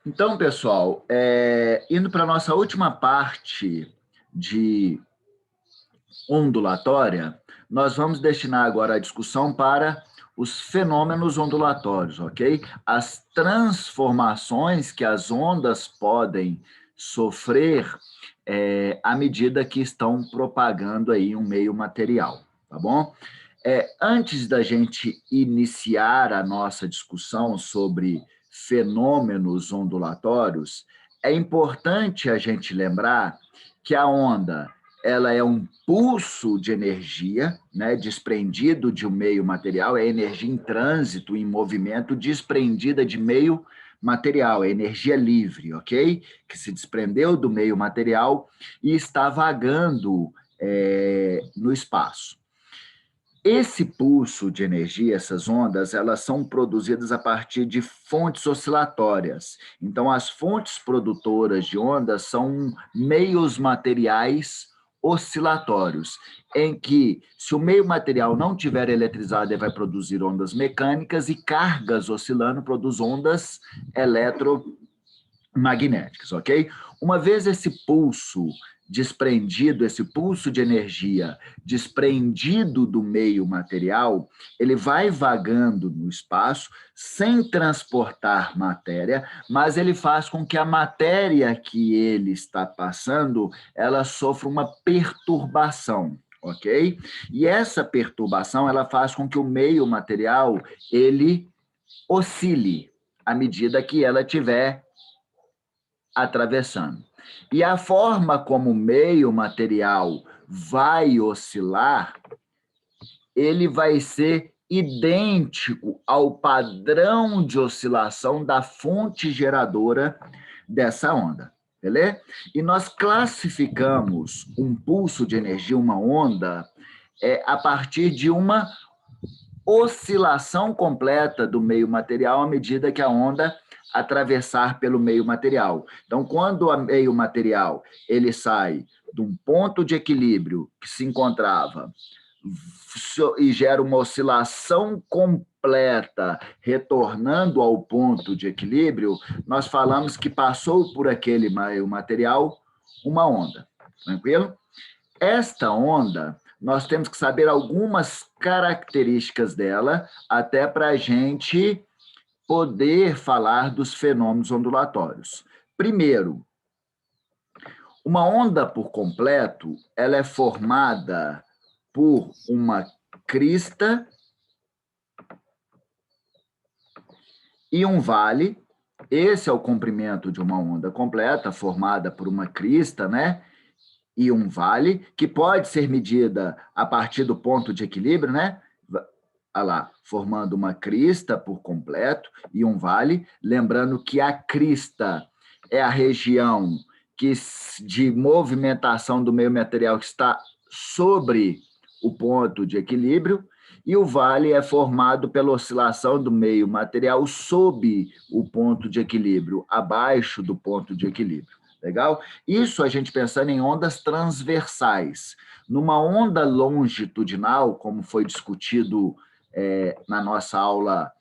Então, pessoal, indo para a nossa última parte de ondulatória, nós vamos destinar agora a discussão para os fenômenos ondulatórios, ok? As transformações que as ondas podem sofrer à medida que estão propagando aí um meio material, tá bom? Antes da gente iniciar a nossa discussão sobre fenômenos ondulatórios, é importante a gente lembrar que a onda ela é um pulso de energia, né, desprendido de um meio material, é energia em trânsito, em movimento, desprendida de meio material, é energia livre, ok? Que se desprendeu do meio material e está vagando no espaço. Esse pulso de energia, essas ondas, elas são produzidas a partir de fontes oscilatórias. Então, as fontes produtoras de ondas são meios materiais oscilatórios, em que, se o meio material não tiver eletrizado, ele vai produzir ondas mecânicas e cargas oscilando produz ondas eletromagnéticas, ok? Uma vez esse pulso desprendido, esse pulso de energia desprendido do meio material, ele vai vagando no espaço sem transportar matéria, mas ele faz com que a matéria que ele está passando, ela sofra uma perturbação, ok? E essa perturbação, ela faz com que o meio material, ele oscile à medida que ela estiver atravessando. E a forma como o meio material vai oscilar, ele vai ser idêntico ao padrão de oscilação da fonte geradora dessa onda, beleza? E nós classificamos um pulso de energia, uma onda, a partir de uma oscilação completa do meio material à medida que a onda atravessar pelo meio material. Então, quando o meio material ele sai de um ponto de equilíbrio que se encontrava e gera uma oscilação completa, retornando ao ponto de equilíbrio, nós falamos que passou por aquele meio material uma onda. Tranquilo? Esta onda, nós temos que saber algumas características dela, até para a gente poder falar dos fenômenos ondulatórios. Primeiro, uma onda por completo, ela é formada por uma crista e um vale. Esse é o comprimento de uma onda completa, formada por uma crista, né? E um vale, que pode ser medida a partir do ponto de equilíbrio, né? Olha lá, formando uma crista por completo e um vale. Lembrando que a crista é a região de movimentação do meio material que está sobre o ponto de equilíbrio, e o vale é formado pela oscilação do meio material sob o ponto de equilíbrio, abaixo do ponto de equilíbrio. Legal? Isso a gente pensando em ondas transversais. Numa onda longitudinal, como foi discutido na nossa aula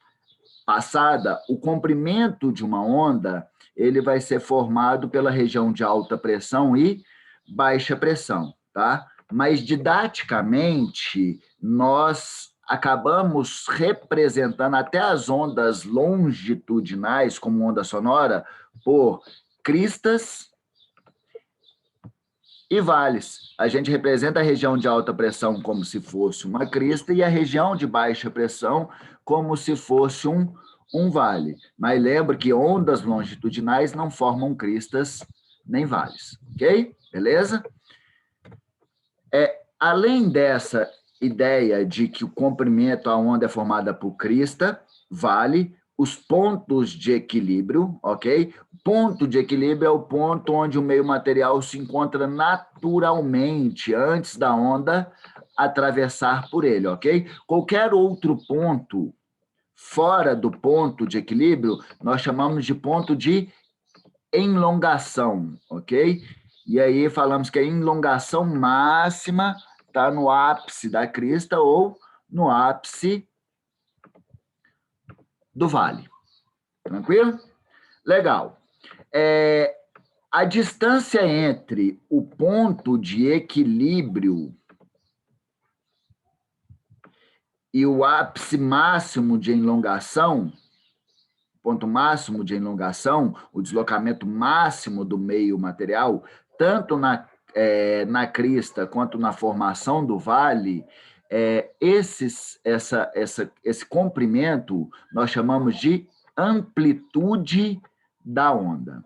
passada, o comprimento de uma onda ele vai ser formado pela região de alta pressão e baixa pressão, tá? Mas didaticamente nós acabamos representando até as ondas longitudinais, como onda sonora, por cristas e vales. A gente representa a região de alta pressão como se fosse uma crista e a região de baixa pressão como se fosse um vale. Mas lembre que ondas longitudinais não formam cristas nem vales, ok? Beleza? Além dessa ideia de que o comprimento da onda é formada por crista, vale, os pontos de equilíbrio, ok? Ponto de equilíbrio é o ponto onde o meio material se encontra naturalmente antes da onda atravessar por ele, ok? Qualquer outro ponto fora do ponto de equilíbrio, nós chamamos de ponto de elongação, ok? E aí falamos que a elongação máxima está no ápice da crista ou no ápice do vale. Tranquilo? Legal. A distância entre o ponto de equilíbrio e o ápice máximo de elongação, ponto máximo de elongação, o deslocamento máximo do meio material, tanto na crista quanto na formação do vale, esse comprimento nós chamamos de amplitude da onda.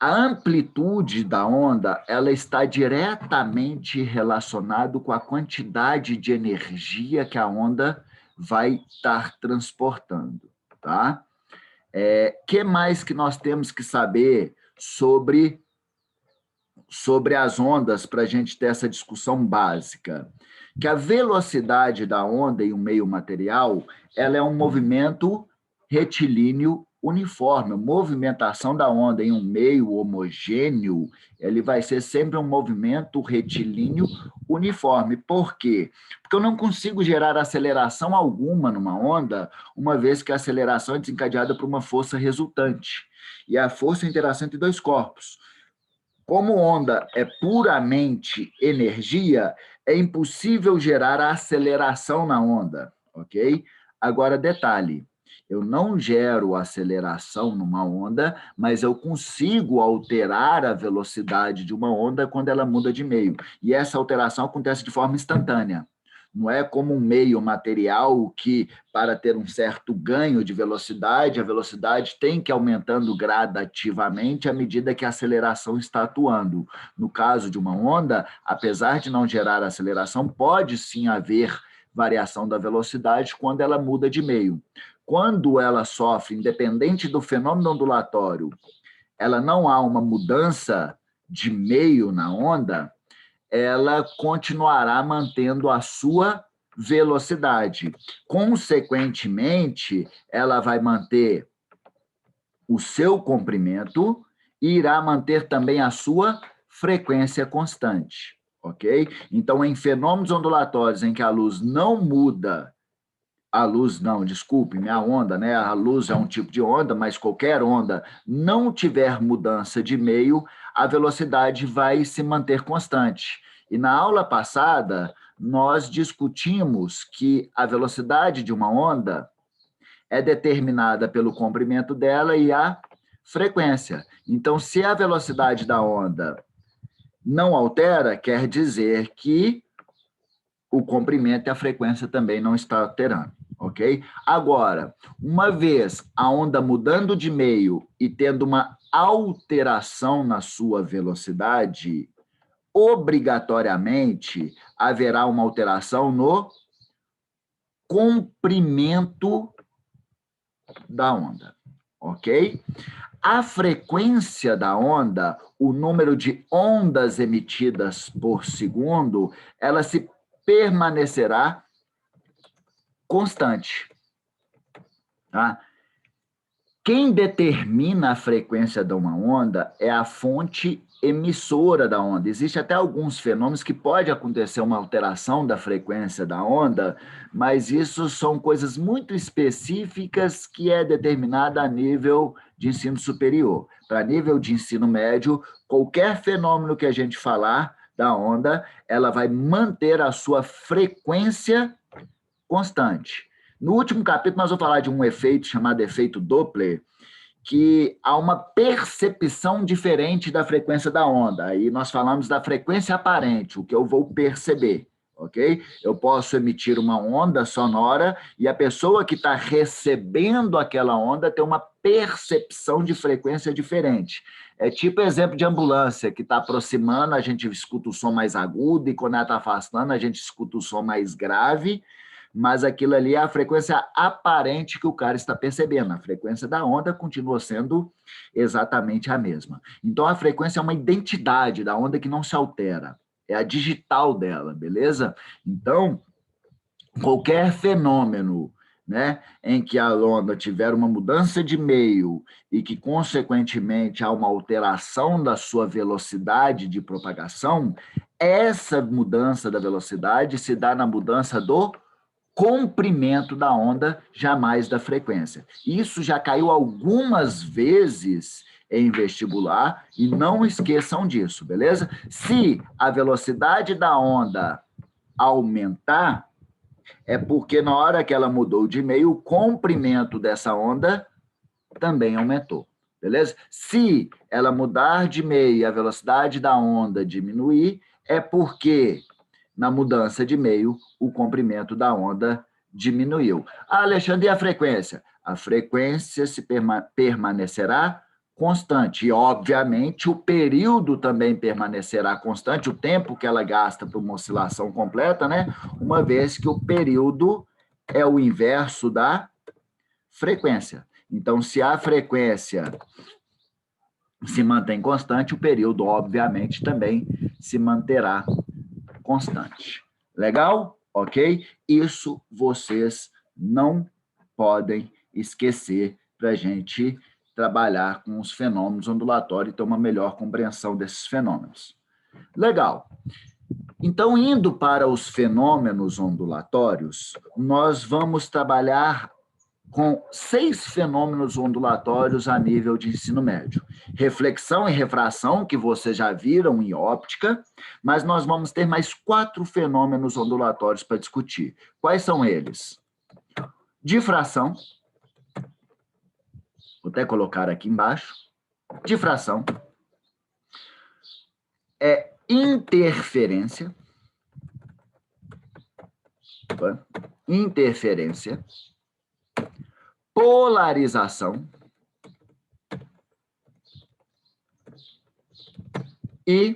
A amplitude da onda, ela está diretamente relacionada com a quantidade de energia que a onda vai estar transportando, tá? Que mais que nós temos que saber sobre as ondas para a gente ter essa discussão básica? Que a velocidade da onda em um meio material, ela é um movimento retilíneo uniforme. A movimentação da onda em um meio homogêneo, ele vai ser sempre um movimento retilíneo uniforme. Por quê? Porque eu não consigo gerar aceleração alguma numa onda, uma vez que a aceleração é desencadeada por uma força resultante. E a força é a interação entre dois corpos. Como onda é puramente energia, é impossível gerar aceleração na onda, ok? Agora, detalhe, eu não gero aceleração numa onda, mas eu consigo alterar a velocidade de uma onda quando ela muda de meio. E essa alteração acontece de forma instantânea. Não é como um meio material que, para ter um certo ganho de velocidade, a velocidade tem que ir aumentando gradativamente à medida que a aceleração está atuando. No caso de uma onda, apesar de não gerar aceleração, pode sim haver variação da velocidade quando ela muda de meio. Quando ela sofre, independente do fenômeno ondulatório, ela não há uma mudança de meio na onda, ela continuará mantendo a sua velocidade. Consequentemente, ela vai manter o seu comprimento e irá manter também a sua frequência constante, ok? Então, em fenômenos ondulatórios em que a luz não muda, a onda, né? A luz é um tipo de onda, mas qualquer onda não tiver mudança de meio, a velocidade vai se manter constante. E na aula passada, nós discutimos que a velocidade de uma onda é determinada pelo comprimento dela e a frequência. Então, se a velocidade da onda não altera, quer dizer que o comprimento e a frequência também não está alterando, ok? Agora, uma vez a onda mudando de meio e tendo uma alteração na sua velocidade, obrigatoriamente haverá uma alteração no comprimento da onda, ok? A frequência da onda, o número de ondas emitidas por segundo, ela se permanecerá constante. Tá? Quem determina a frequência de uma onda é a fonte emissora da onda. Existe até alguns fenômenos que pode acontecer uma alteração da frequência da onda, mas isso são coisas muito específicas que é determinada a nível de ensino superior. Para nível de ensino médio, qualquer fenômeno que a gente falar da onda, ela vai manter a sua frequência constante. No último capítulo, nós vamos falar de um efeito chamado efeito Doppler, que há uma percepção diferente da frequência da onda. Aí nós falamos da frequência aparente, o que eu vou perceber, ok? Eu posso emitir uma onda sonora e a pessoa que está recebendo aquela onda tem uma percepção de frequência diferente. É tipo exemplo de ambulância, que está aproximando, a gente escuta o som mais agudo, e quando ela está afastando, a gente escuta o som mais grave, mas aquilo ali é a frequência aparente que o cara está percebendo. A frequência da onda continua sendo exatamente a mesma. Então, a frequência é uma identidade da onda que não se altera. É a digital dela, beleza? Então, qualquer fenômeno, né, em que a onda tiver uma mudança de meio e que, consequentemente, há uma alteração da sua velocidade de propagação, essa mudança da velocidade se dá na mudança do comprimento da onda, jamais da frequência. Isso já caiu algumas vezes em vestibular e não esqueçam disso, beleza? Se a velocidade da onda aumentar, é porque na hora que ela mudou de meio, o comprimento dessa onda também aumentou, beleza? Se ela mudar de meio e a velocidade da onda diminuir, é porque na mudança de meio, o comprimento da onda diminuiu. Ah, Alexandre, e a frequência? A frequência permanecerá constante. E, obviamente, o período também permanecerá constante, o tempo que ela gasta para uma oscilação completa, né? Uma vez que o período é o inverso da frequência. Então, se a frequência se mantém constante, o período, obviamente, também se manterá constante. Legal? Ok? Isso vocês não podem esquecer para a gente trabalhar com os fenômenos ondulatórios e ter uma melhor compreensão desses fenômenos. Legal. Então, indo para os fenômenos ondulatórios, nós vamos trabalhar com 6 fenômenos ondulatórios a nível de ensino médio. Reflexão e refração, que vocês já viram em óptica, mas nós vamos ter mais 4 fenômenos ondulatórios para discutir. Quais são eles? Difração, vou até colocar aqui embaixo. Difração, interferência, polarização e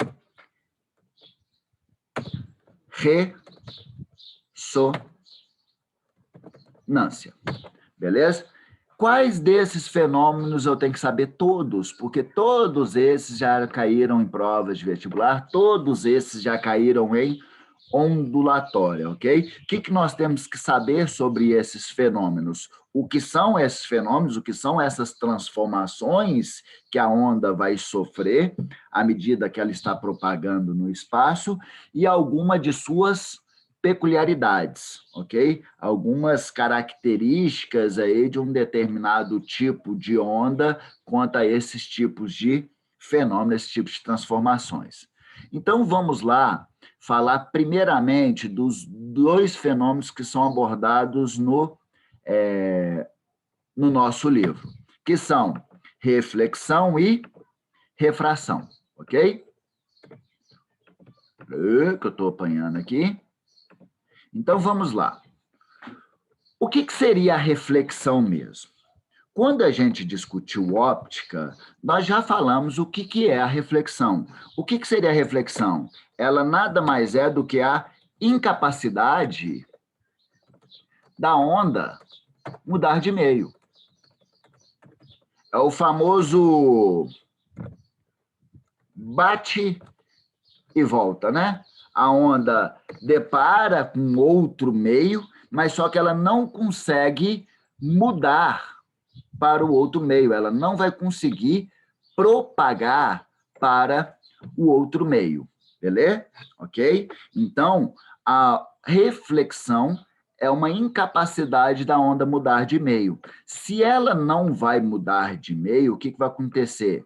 ressonância. Beleza? Quais desses fenômenos eu tenho que saber todos? Porque todos esses já caíram em provas de vestibular, todos esses já caíram em ondulatória, ok? O que nós temos que saber sobre esses fenômenos? O que são esses fenômenos, o que são essas transformações que a onda vai sofrer à medida que ela está propagando no espaço e alguma de suas peculiaridades, ok? Algumas características aí de um determinado tipo de onda quanto a esses tipos de fenômenos, esses tipos de transformações. Então, vamos lá falar primeiramente dos 2 fenômenos que são abordados no nosso livro, que são reflexão e refração, ok? Que eu estou apanhando aqui. Então, vamos lá. O que seria a reflexão mesmo? Quando a gente discutiu óptica, nós já falamos o que é a reflexão. O que seria a reflexão? Ela nada mais é do que a incapacidade da onda mudar de meio. É o famoso bate e volta, né? A onda depara com outro meio, mas só que ela não consegue mudar para o outro meio, ela não vai conseguir propagar para o outro meio, beleza? Ok? Então, a reflexão é uma incapacidade da onda mudar de meio. Se ela não vai mudar de meio, o que vai acontecer?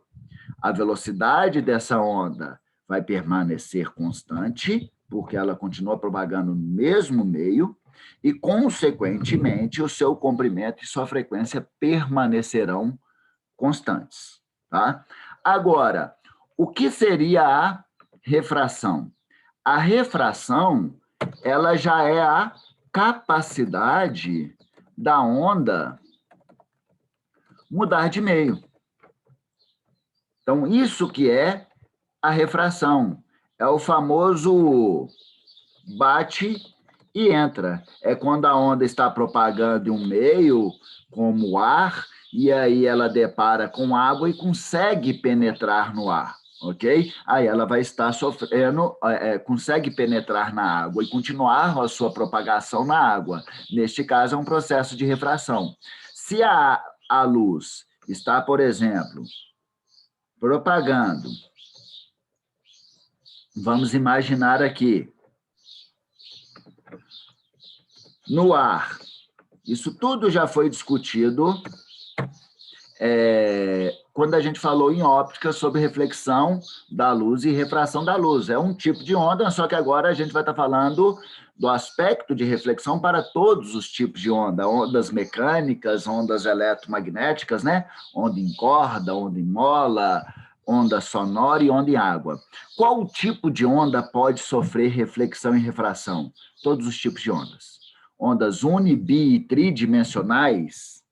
A velocidade dessa onda vai permanecer constante, porque ela continua propagando no mesmo meio, e, consequentemente, o seu comprimento e sua frequência permanecerão constantes. Tá? Agora, o que seria a refração? A refração, ela já é a capacidade da onda mudar de meio. Então, isso que é a refração. É o famoso bate e entra. É quando a onda está propagando em um meio, como o ar, e aí ela depara com água e consegue penetrar no ar, ok? Aí ela vai estar sofrendo, consegue penetrar na água e continuar a sua propagação na água. Neste caso, é um processo de refração. Se a luz está, por exemplo, propagando, vamos imaginar aqui, no ar. Isso tudo já foi discutido quando a gente falou em óptica sobre reflexão da luz e refração da luz. É um tipo de onda, só que agora a gente vai estar falando do aspecto de reflexão para todos os tipos de onda, ondas mecânicas, ondas eletromagnéticas, né? Onda em corda, onda em mola, onda sonora e onda em água. Qual tipo de onda pode sofrer reflexão e refração? Todos os tipos de ondas. Ondas uni, bi e tridimensionais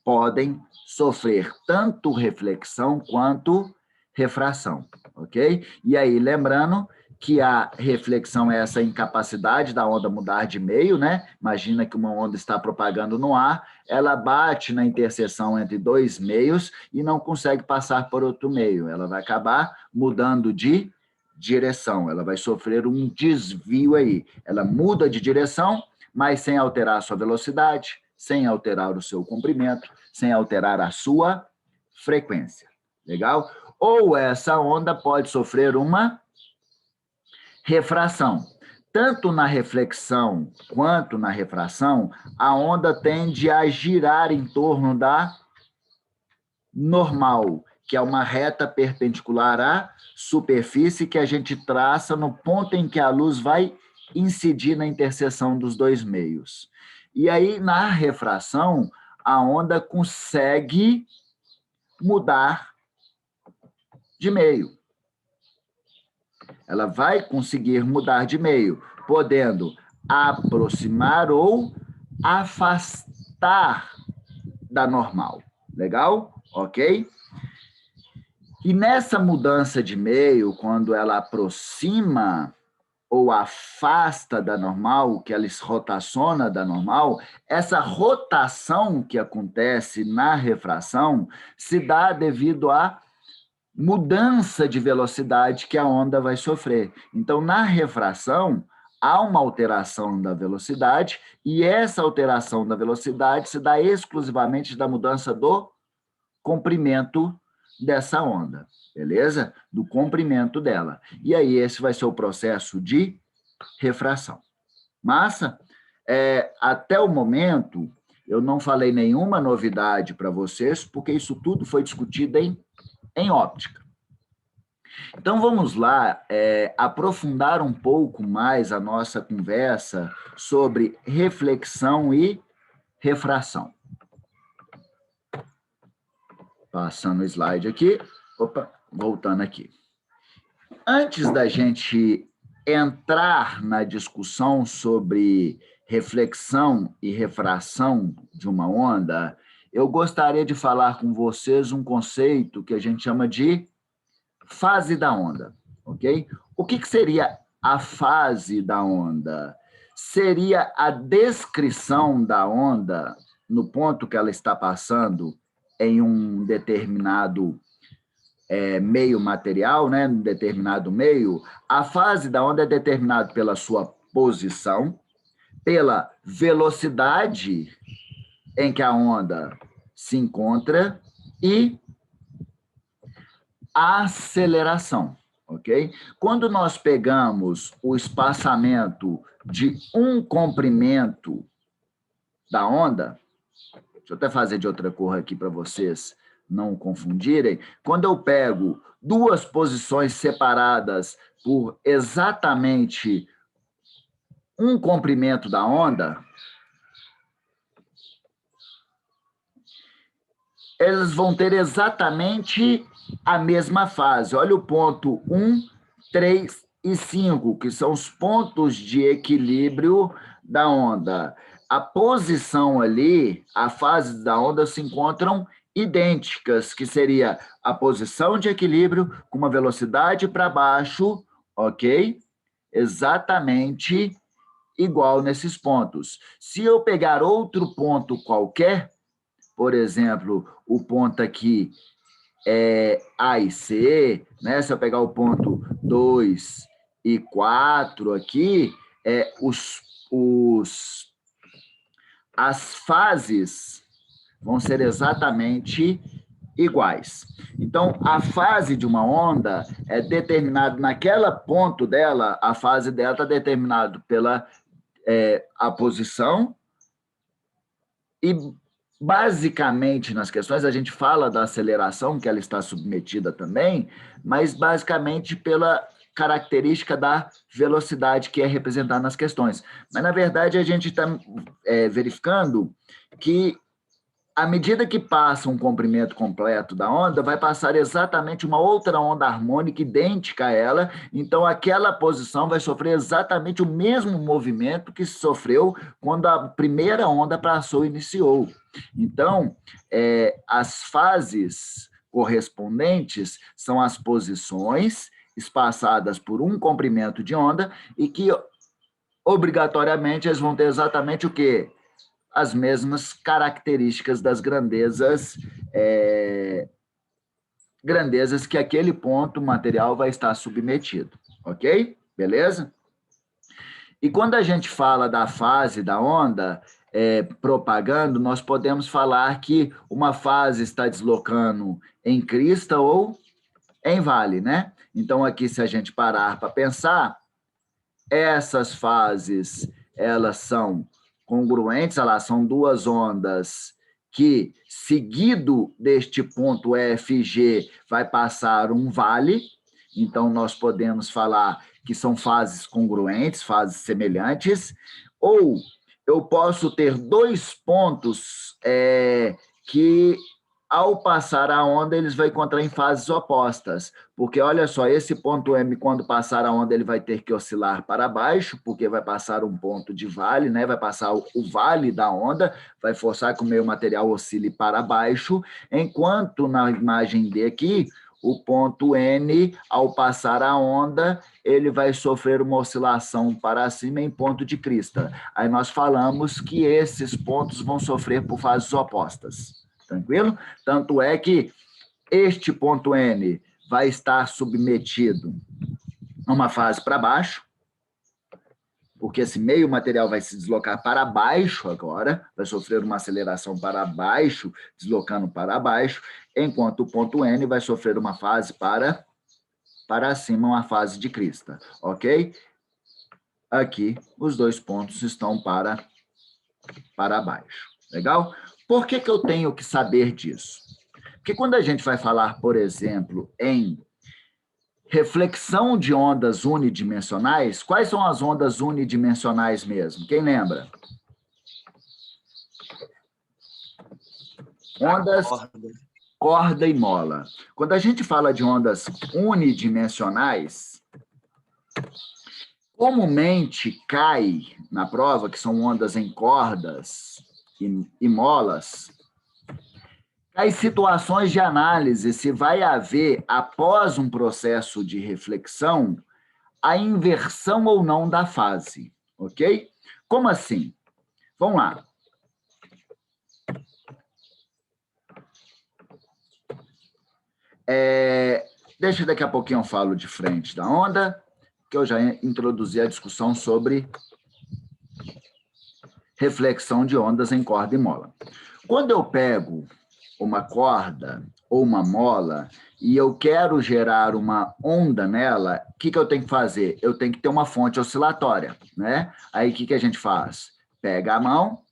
podem sofrer tanto reflexão quanto refração, ok? E aí, lembrando que a reflexão é essa incapacidade da onda mudar de meio, né? Imagina que uma onda está propagando no ar, ela bate na interseção entre dois meios e não consegue passar por outro meio. Ela vai acabar mudando de direção, ela vai sofrer um desvio aí. Ela muda de direção, mas sem alterar a sua velocidade, sem alterar o seu comprimento, sem alterar a sua frequência. Legal? Ou essa onda pode sofrer uma refração. Tanto na reflexão quanto na refração, a onda tende a girar em torno da normal, que é uma reta perpendicular à superfície que a gente traça no ponto em que a luz vai incidir na interseção dos dois meios. E aí, na refração, a onda consegue mudar de meio. Ela vai conseguir mudar de meio, podendo aproximar ou afastar da normal. Legal? Ok? E nessa mudança de meio, quando ela aproxima ou afasta da normal, que ela rotaciona da normal, essa rotação que acontece na refração se dá devido à mudança de velocidade que a onda vai sofrer. Então, na refração, há uma alteração da velocidade, e essa alteração da velocidade se dá exclusivamente da mudança do comprimento dessa onda, beleza? Do comprimento dela. E aí, esse vai ser o processo de refração. Massa? Até o momento, eu não falei nenhuma novidade para vocês, porque isso tudo foi discutido em óptica. Então, vamos lá aprofundar um pouco mais a nossa conversa sobre reflexão e refração. Passando o slide aqui. Opa, voltando aqui. Antes da gente entrar na discussão sobre reflexão e refração de uma onda, eu gostaria de falar com vocês um conceito que a gente chama de fase da onda, ok? O que seria a fase da onda? Seria a descrição da onda no ponto que ela está passando em um determinado meio material, né? Em um determinado meio. A fase da onda é determinada pela sua posição, pela velocidade em que a onda se encontra e a aceleração, ok? Quando nós pegamos o espaçamento de um comprimento da onda, deixa eu até fazer de outra cor aqui para vocês não confundirem. Quando eu pego duas posições separadas por exatamente um comprimento da onda, elas vão ter exatamente a mesma fase. Olha o ponto 1, 3 e 5, que são os pontos de equilíbrio da onda. A posição ali, a fase da onda se encontram idênticas, que seria a posição de equilíbrio com uma velocidade para baixo, ok? Exatamente igual nesses pontos. Se eu pegar outro ponto qualquer, por exemplo, o ponto aqui A e C, né? Se eu pegar o ponto 2 e 4 aqui, as fases vão ser exatamente iguais. Então, a fase de uma onda é determinada naquela ponto dela, a fase dela está determinada pela a posição e, basicamente, nas questões, a gente fala da aceleração, que ela está submetida também, mas, basicamente, pela característica da velocidade que é representada nas questões. Mas, na verdade, a gente está verificando que, à medida que passa um comprimento completo da onda, vai passar exatamente uma outra onda harmônica idêntica a ela, então aquela posição vai sofrer exatamente o mesmo movimento que sofreu quando a primeira onda passou e iniciou. Então, as fases correspondentes são as posições espaçadas por um comprimento de onda e que, obrigatoriamente, eles vão ter exatamente o quê? As mesmas características das grandezas, grandezas que aquele ponto material vai estar submetido, ok? Beleza? E quando a gente fala da fase da onda propagando, nós podemos falar que uma fase está deslocando em crista ou em vale, né? Então, aqui, se a gente parar para pensar, essas fases, elas são congruentes, elas são duas ondas que, seguido deste ponto FG, vai passar um vale. Então, nós podemos falar que são fases congruentes, fases semelhantes, ou eu posso ter dois pontos que, ao passar a onda, eles vão encontrar em fases opostas, porque, olha só, esse ponto M, quando passar a onda, ele vai ter que oscilar para baixo, porque vai passar um ponto de vale, né? Vai passar o vale da onda, vai forçar que o meio material oscile para baixo, enquanto na imagem D aqui, o ponto N, ao passar a onda, ele vai sofrer uma oscilação para cima em ponto de crista. Aí nós falamos que esses pontos vão sofrer por fases opostas. Tranquilo? Tanto é que este ponto N vai estar submetido a uma fase para baixo, porque esse meio material vai se deslocar para baixo agora, vai sofrer uma aceleração para baixo, deslocando para baixo, enquanto o ponto N vai sofrer uma fase para cima, uma fase de crista, ok? Aqui, os dois pontos estão para baixo. Legal? Por que eu tenho que saber disso? Porque quando a gente vai falar, por exemplo, em reflexão de ondas unidimensionais, quais são as ondas unidimensionais mesmo? Quem lembra? Ondas corda e mola. Quando a gente fala de ondas unidimensionais, comumente cai na prova, que são ondas em cordas e molas, cai situações de análise se vai haver, após um processo de reflexão, a inversão ou não da fase, ok? Como assim? Vamos lá. Deixa daqui a pouquinho eu falo de frente da onda, que eu já introduzi a discussão sobre reflexão de ondas em corda e mola. Quando eu pego uma corda ou uma mola e eu quero gerar uma onda nela, o que eu tenho que fazer? Eu tenho que ter uma fonte oscilatória, né? Aí o que a gente faz? Pega a mão,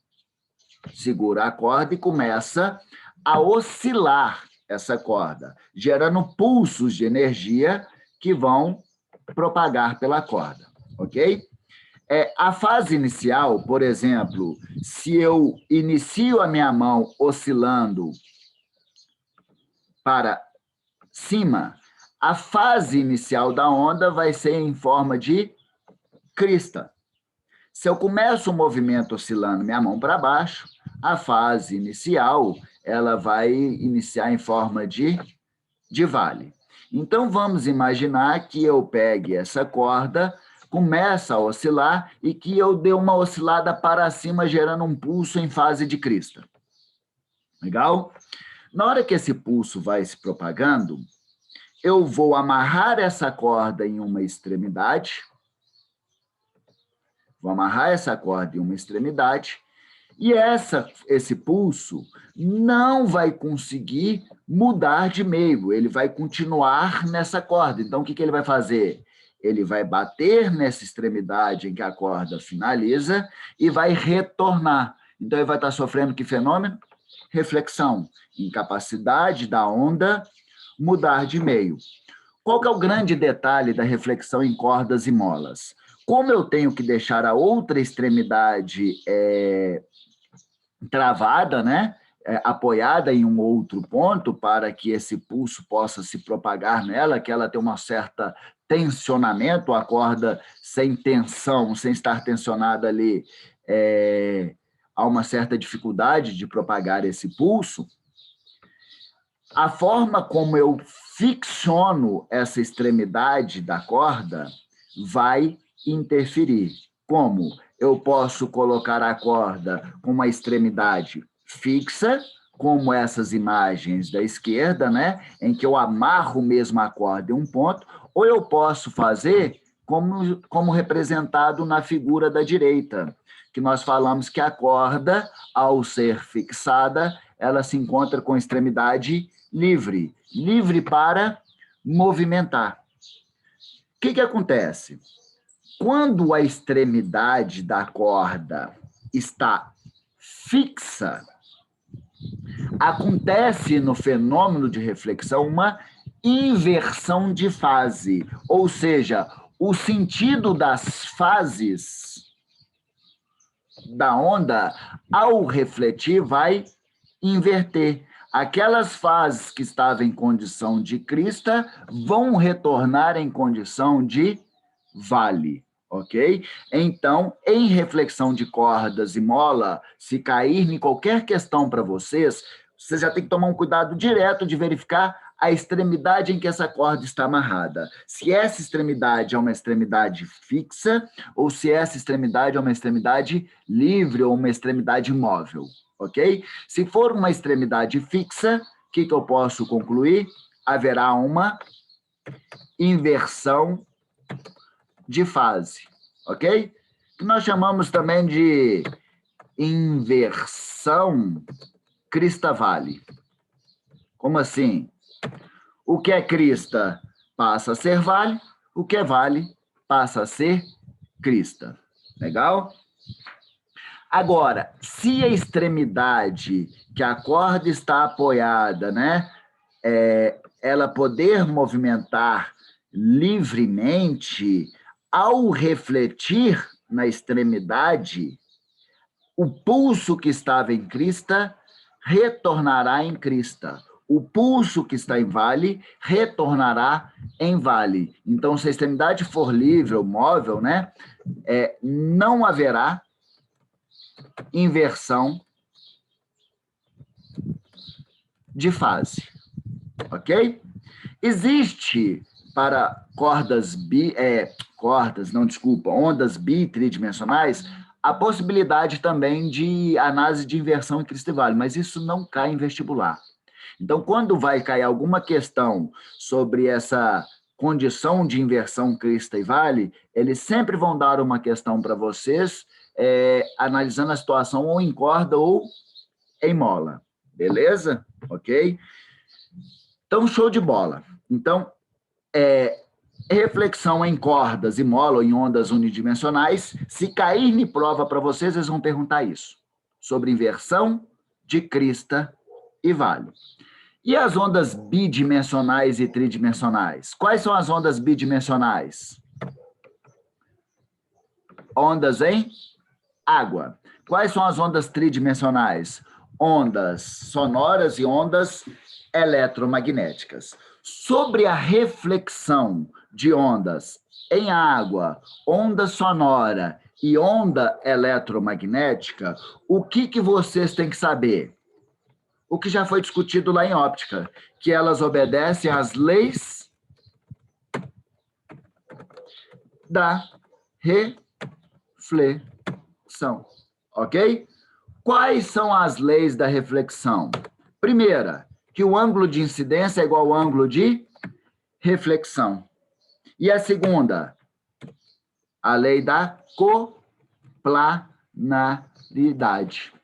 segura a corda e começa a oscilar essa corda, gerando pulsos de energia que vão propagar pela corda, ok? A fase inicial, por exemplo, se eu inicio a minha mão oscilando para cima, a fase inicial da onda vai ser em forma de crista. Se eu começo o movimento oscilando minha mão para baixo, a fase inicial ela vai iniciar em forma de vale. Então, vamos imaginar que eu pegue essa corda, começa a oscilar e que eu dê uma oscilada para cima, gerando um pulso em fase de crista. Legal? Na hora que esse pulso vai se propagando, eu vou amarrar essa corda em uma extremidade, e esse pulso não vai conseguir mudar de meio, ele vai continuar nessa corda. Então, o que ele vai fazer? ele vai bater nessa extremidade em que a corda finaliza e vai retornar. Então, ele vai estar sofrendo que fenômeno? Reflexão, incapacidade da onda mudar de meio. Qual que é o grande detalhe da reflexão em cordas e molas? Como eu tenho que deixar a outra extremidade travada, né? Apoiada em um outro ponto para que esse pulso possa se propagar nela, que ela tenha uma certa tensionamento, a corda sem tensão, sem estar tensionada ali, há uma certa dificuldade de propagar esse pulso. A forma como eu ficciono essa extremidade da corda vai interferir. Como? Eu posso colocar a corda com uma extremidade fixa, como essas imagens da esquerda, né, em que eu amarro mesmo a corda em um ponto, ou eu posso fazer como representado na figura da direita, que nós falamos que a corda, ao ser fixada, ela se encontra com extremidade livre, livre para movimentar. O que acontece? Quando a extremidade da corda está fixa, acontece no fenômeno de reflexão uma inversão de fase, ou seja, o sentido das fases da onda, ao refletir, vai inverter. Aquelas fases que estavam em condição de crista vão retornar em condição de vale, ok? Então, em reflexão de cordas e mola, se cair em qualquer questão para vocês, vocês já tem que tomar um cuidado direto de verificar a extremidade em que essa corda está amarrada. Se essa extremidade é uma extremidade fixa ou se essa extremidade é uma extremidade livre ou uma extremidade móvel, ok? Se for uma extremidade fixa, o que eu posso concluir? Haverá uma inversão de fase, ok? Que nós chamamos também de inversão crista-vale. Como assim? O que é crista passa a ser vale, o que é vale passa a ser crista. Legal? Agora, se a extremidade que a corda está apoiada, né, ela poder movimentar livremente, ao refletir na extremidade, o pulso que estava em crista retornará em crista. O pulso que está em vale retornará em vale. Então, se a extremidade for livre ou móvel, né, não haverá inversão de fase. Ok? Existe para ondas bi tridimensionais, a possibilidade também de análise de inversão em crista e vale, mas isso não cai em vestibular. Então, quando vai cair alguma questão sobre essa condição de inversão crista e vale, eles sempre vão dar uma questão para vocês, analisando a situação ou em corda ou em mola. Beleza? Ok? Então, show de bola. Então, reflexão em cordas e mola ou em ondas unidimensionais. Se cair em prova para vocês, eles vão perguntar isso, sobre inversão de crista e vale. E as ondas bidimensionais e tridimensionais? Quais são as ondas bidimensionais? Ondas em água. Quais são as ondas tridimensionais? Ondas sonoras e ondas eletromagnéticas. Sobre a reflexão de ondas em água, onda sonora e onda eletromagnética, o que vocês têm que saber? O que já foi discutido lá em óptica, que elas obedecem às leis da reflexão, ok? Quais são as leis da reflexão? Primeira, que o ângulo de incidência é igual ao ângulo de reflexão. E a segunda, a lei da coplanaridade.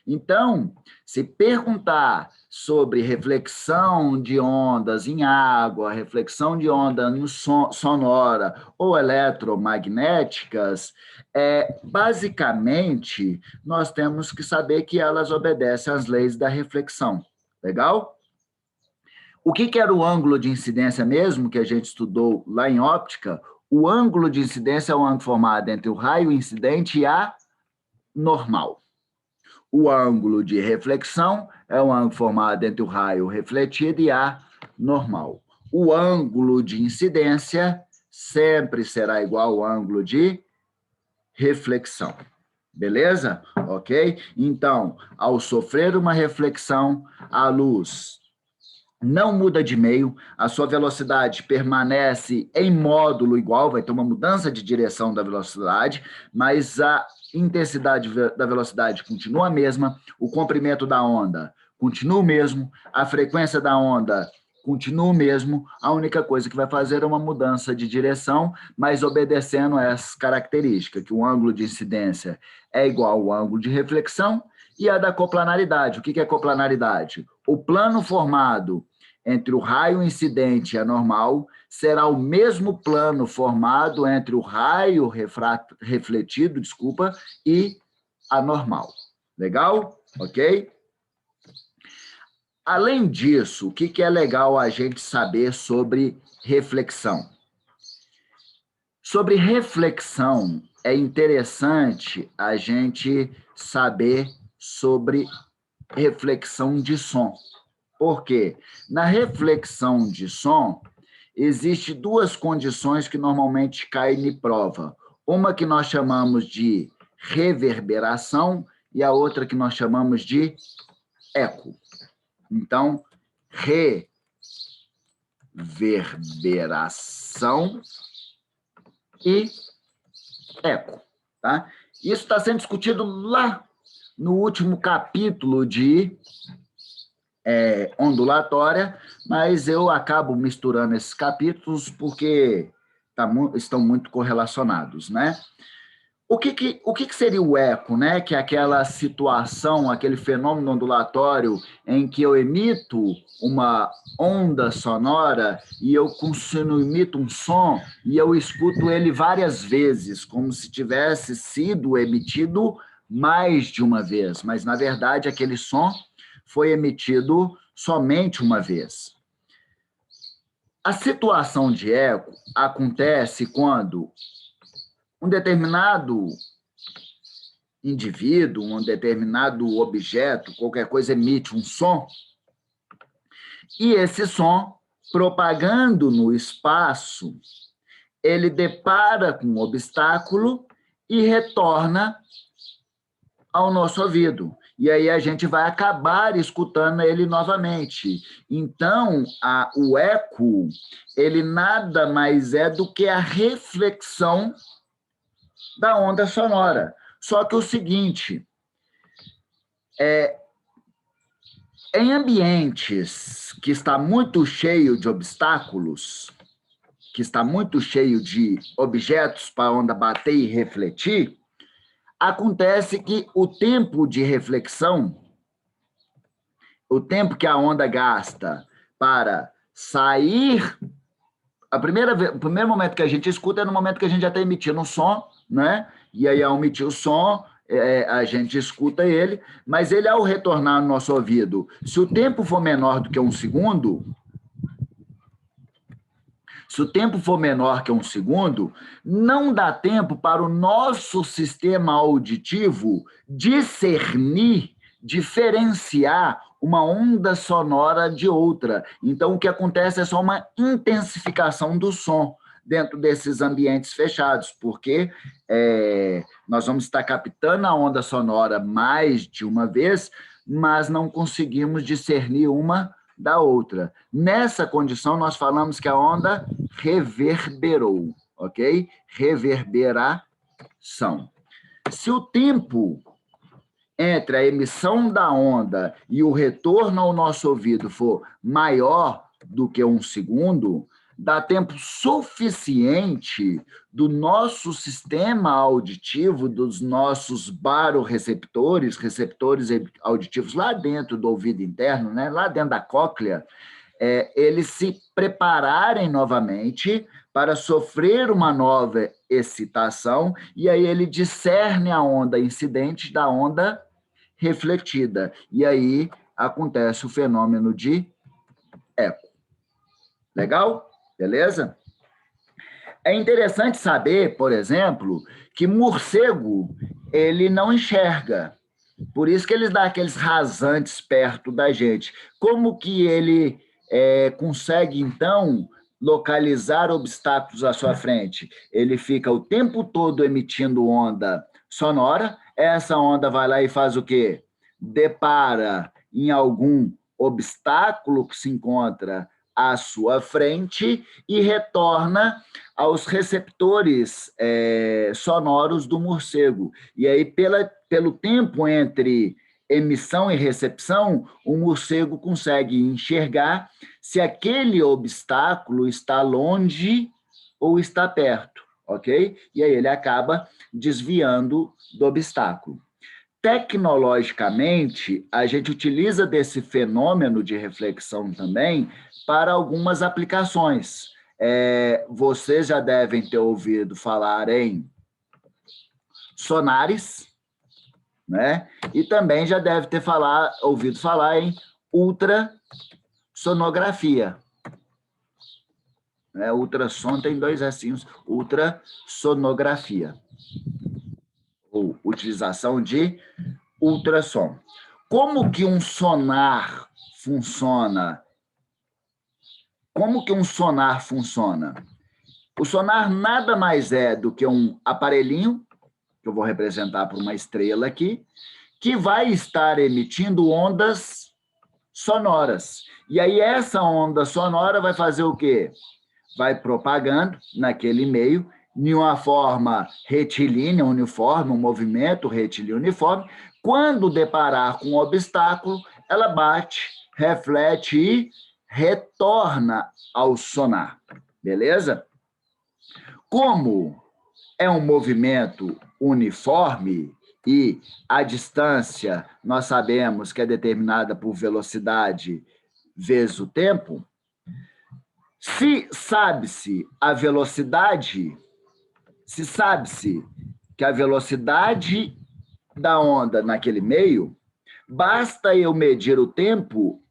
Então, se perguntar sobre reflexão de ondas em água, reflexão de onda no sonora ou eletromagnéticas, basicamente, nós temos que saber que elas obedecem às leis da reflexão. Legal? O que era o ângulo de incidência mesmo, que a gente estudou lá em óptica? O ângulo de incidência é o ângulo formado entre o raio incidente e a normal. O ângulo de reflexão é o ângulo formado entre o raio refletido e a normal. O ângulo de incidência sempre será igual ao ângulo de reflexão. Beleza? Ok? Então, ao sofrer uma reflexão, a luz não muda de meio, a sua velocidade permanece em módulo igual, vai ter uma mudança de direção da velocidade, mas a intensidade da velocidade continua a mesma, o comprimento da onda continua o mesmo, a frequência da onda continua o mesmo, a única coisa que vai fazer é uma mudança de direção, mas obedecendo a essas características, que o ângulo de incidência é igual ao ângulo de reflexão, e a da coplanaridade. O que é coplanaridade? O plano formado entre o raio incidente e a normal será o mesmo plano formado entre o raio refletido, e a normal. Legal? Ok? Além disso, o que é legal a gente saber sobre reflexão? Sobre reflexão, é interessante a gente saber sobre reflexão de som. Por quê? Na reflexão de som, existem duas condições que normalmente caem em prova. Uma que nós chamamos de reverberação e a outra que nós chamamos de eco. Então, reverberação e eco. Tá? Isso está sendo discutido lá no último capítulo de ondulatória, mas eu acabo misturando esses capítulos porque estão muito correlacionados, né? O que seria o eco, né? Que é aquela situação, aquele fenômeno ondulatório em que eu emito uma onda sonora e eu emito um som e eu escuto ele várias vezes, como se tivesse sido emitido mais de uma vez, mas, na verdade, aquele som foi emitido somente uma vez. A situação de eco acontece quando um determinado indivíduo, um determinado objeto, qualquer coisa, emite um som, e esse som, propagando no espaço, ele depara com um obstáculo e retorna ao nosso ouvido. E aí a gente vai acabar escutando ele novamente. Então, o eco, ele nada mais é do que a reflexão da onda sonora. Só que o seguinte, em ambientes que está muito cheio de obstáculos, que está muito cheio de objetos para a onda bater e refletir, acontece que o tempo de reflexão, o tempo que a onda gasta para sair, o primeiro momento que a gente escuta é no momento que a gente já está emitindo um som, né? E aí, ao emitir o som, a gente escuta ele, mas ele, ao retornar no nosso ouvido, se o tempo for menor do que um segundo, não dá tempo para o nosso sistema auditivo discernir, diferenciar uma onda sonora de outra. Então, o que acontece é só uma intensificação do som dentro desses ambientes fechados, porque nós vamos estar captando a onda sonora mais de uma vez, mas não conseguimos discernir uma da outra. Nessa condição, nós falamos que a onda reverberou, ok? Reverberação. Se o tempo entre a emissão da onda e o retorno ao nosso ouvido for maior do que um segundo, dá tempo suficiente do nosso sistema auditivo, dos nossos baroreceptores, receptores auditivos lá dentro do ouvido interno, né, lá dentro da cóclea, eles se prepararem novamente para sofrer uma nova excitação, e aí ele discerne a onda incidente da onda refletida. E aí acontece o fenômeno de eco. Legal? Beleza? É interessante saber, por exemplo, que morcego, ele não enxerga. Por isso que eles dão aqueles rasantes perto da gente. Como que ele consegue, então, localizar obstáculos à sua frente? Ele fica o tempo todo emitindo onda sonora. Essa onda vai lá e faz o quê? Depara em algum obstáculo que se encontra à sua frente e retorna aos receptores sonoros do morcego. E aí, pelo tempo entre emissão e recepção, o morcego consegue enxergar se aquele obstáculo está longe ou está perto, ok? E aí ele acaba desviando do obstáculo. Tecnologicamente, a gente utiliza desse fenômeno de reflexão também para algumas aplicações. Vocês já devem ter ouvido falar em sonares, né? E também já deve ter ouvido falar em ultrassonografia. Ultrassom tem dois S's, ultrassonografia, ou utilização de ultrassom. Como que um sonar funciona? O sonar nada mais é do que um aparelhinho, que eu vou representar por uma estrela aqui, que vai estar emitindo ondas sonoras. E aí essa onda sonora vai fazer o quê? Vai propagando naquele meio, de uma forma retilínea, uniforme, um movimento retilíneo uniforme. Quando deparar com um obstáculo, ela bate, reflete e retorna ao sonar. Beleza? Como é um movimento uniforme e a distância nós sabemos que é determinada por velocidade vezes o tempo, se sabe-se que a velocidade da onda naquele meio, basta eu medir o tempo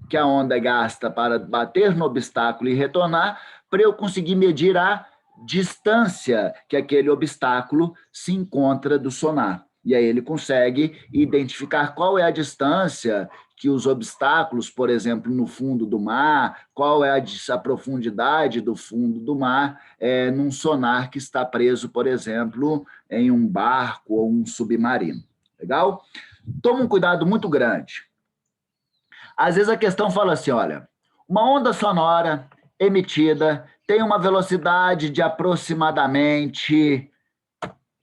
que a onda gasta para bater no obstáculo e retornar, para eu conseguir medir a distância que aquele obstáculo se encontra do sonar. E aí ele consegue identificar qual é a distância que os obstáculos, por exemplo, no fundo do mar, qual é a profundidade do fundo do mar, num sonar que está preso, por exemplo, em um barco ou um submarino. Legal? Toma um cuidado muito grande. Às vezes a questão fala assim, olha, uma onda sonora emitida tem uma velocidade de aproximadamente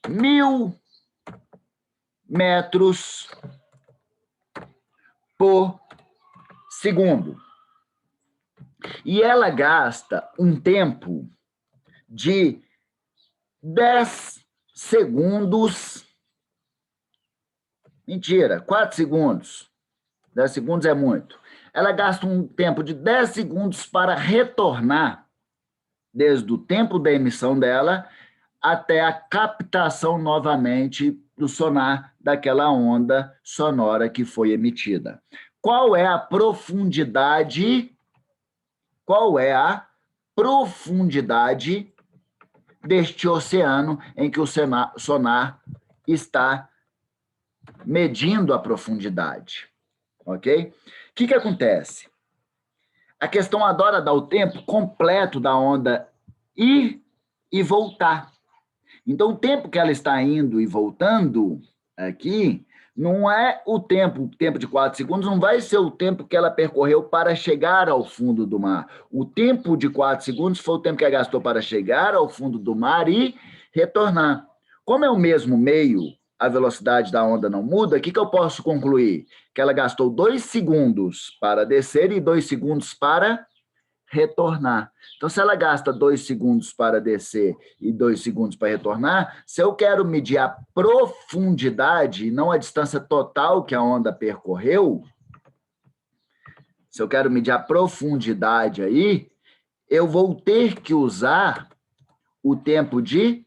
1.000 metros por segundo. E ela gasta um tempo de 10 segundos. Mentira, 4 segundos. 10 segundos é muito. Ela gasta um tempo de 10 segundos para retornar, desde o tempo da emissão dela até a captação novamente do sonar daquela onda sonora que foi emitida. Qual é a profundidade deste oceano em que o sonar está medindo a profundidade? Ok? O que acontece? A questão adora dar o tempo completo da onda ir e voltar. Então, o tempo que ela está indo e voltando aqui, não é o tempo de 4 segundos, não vai ser o tempo que ela percorreu para chegar ao fundo do mar. O tempo de 4 segundos foi o tempo que ela gastou para chegar ao fundo do mar e retornar. Como é o mesmo meio, a velocidade da onda não muda, o que eu posso concluir? Que ela gastou 2 segundos para descer e 2 segundos para retornar. Então, se ela gasta 2 segundos para descer e 2 segundos para retornar, se eu quero medir a profundidade, não a distância total que a onda percorreu, se eu quero medir a profundidade aí, eu vou ter que usar o tempo de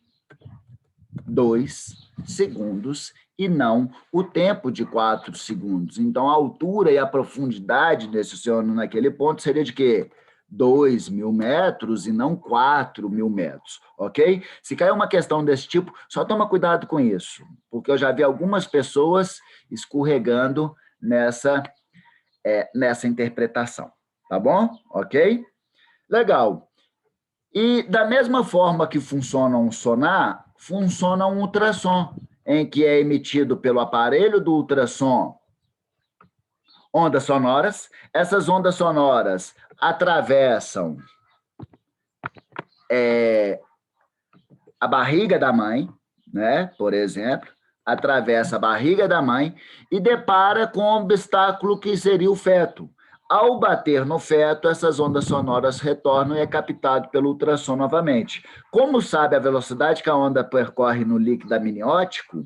2 segundos e não o tempo de 4 segundos. Então, a altura e a profundidade desse oceano naquele ponto seria de quê? 2.000 metros e não 4.000 metros, ok? Se cair uma questão desse tipo, só toma cuidado com isso, porque eu já vi algumas pessoas escorregando nessa interpretação, tá bom? Ok? Legal. E da mesma forma que funciona um sonar, funciona um ultrassom, em que é emitido pelo aparelho do ultrassom ondas sonoras. Essas ondas sonoras atravessam a barriga da mãe, né? Por exemplo, atravessa a barriga da mãe e depara com o obstáculo que seria o feto. Ao bater no feto, essas ondas sonoras retornam e é captado pelo ultrassom novamente. Como sabe a velocidade que a onda percorre no líquido amniótico,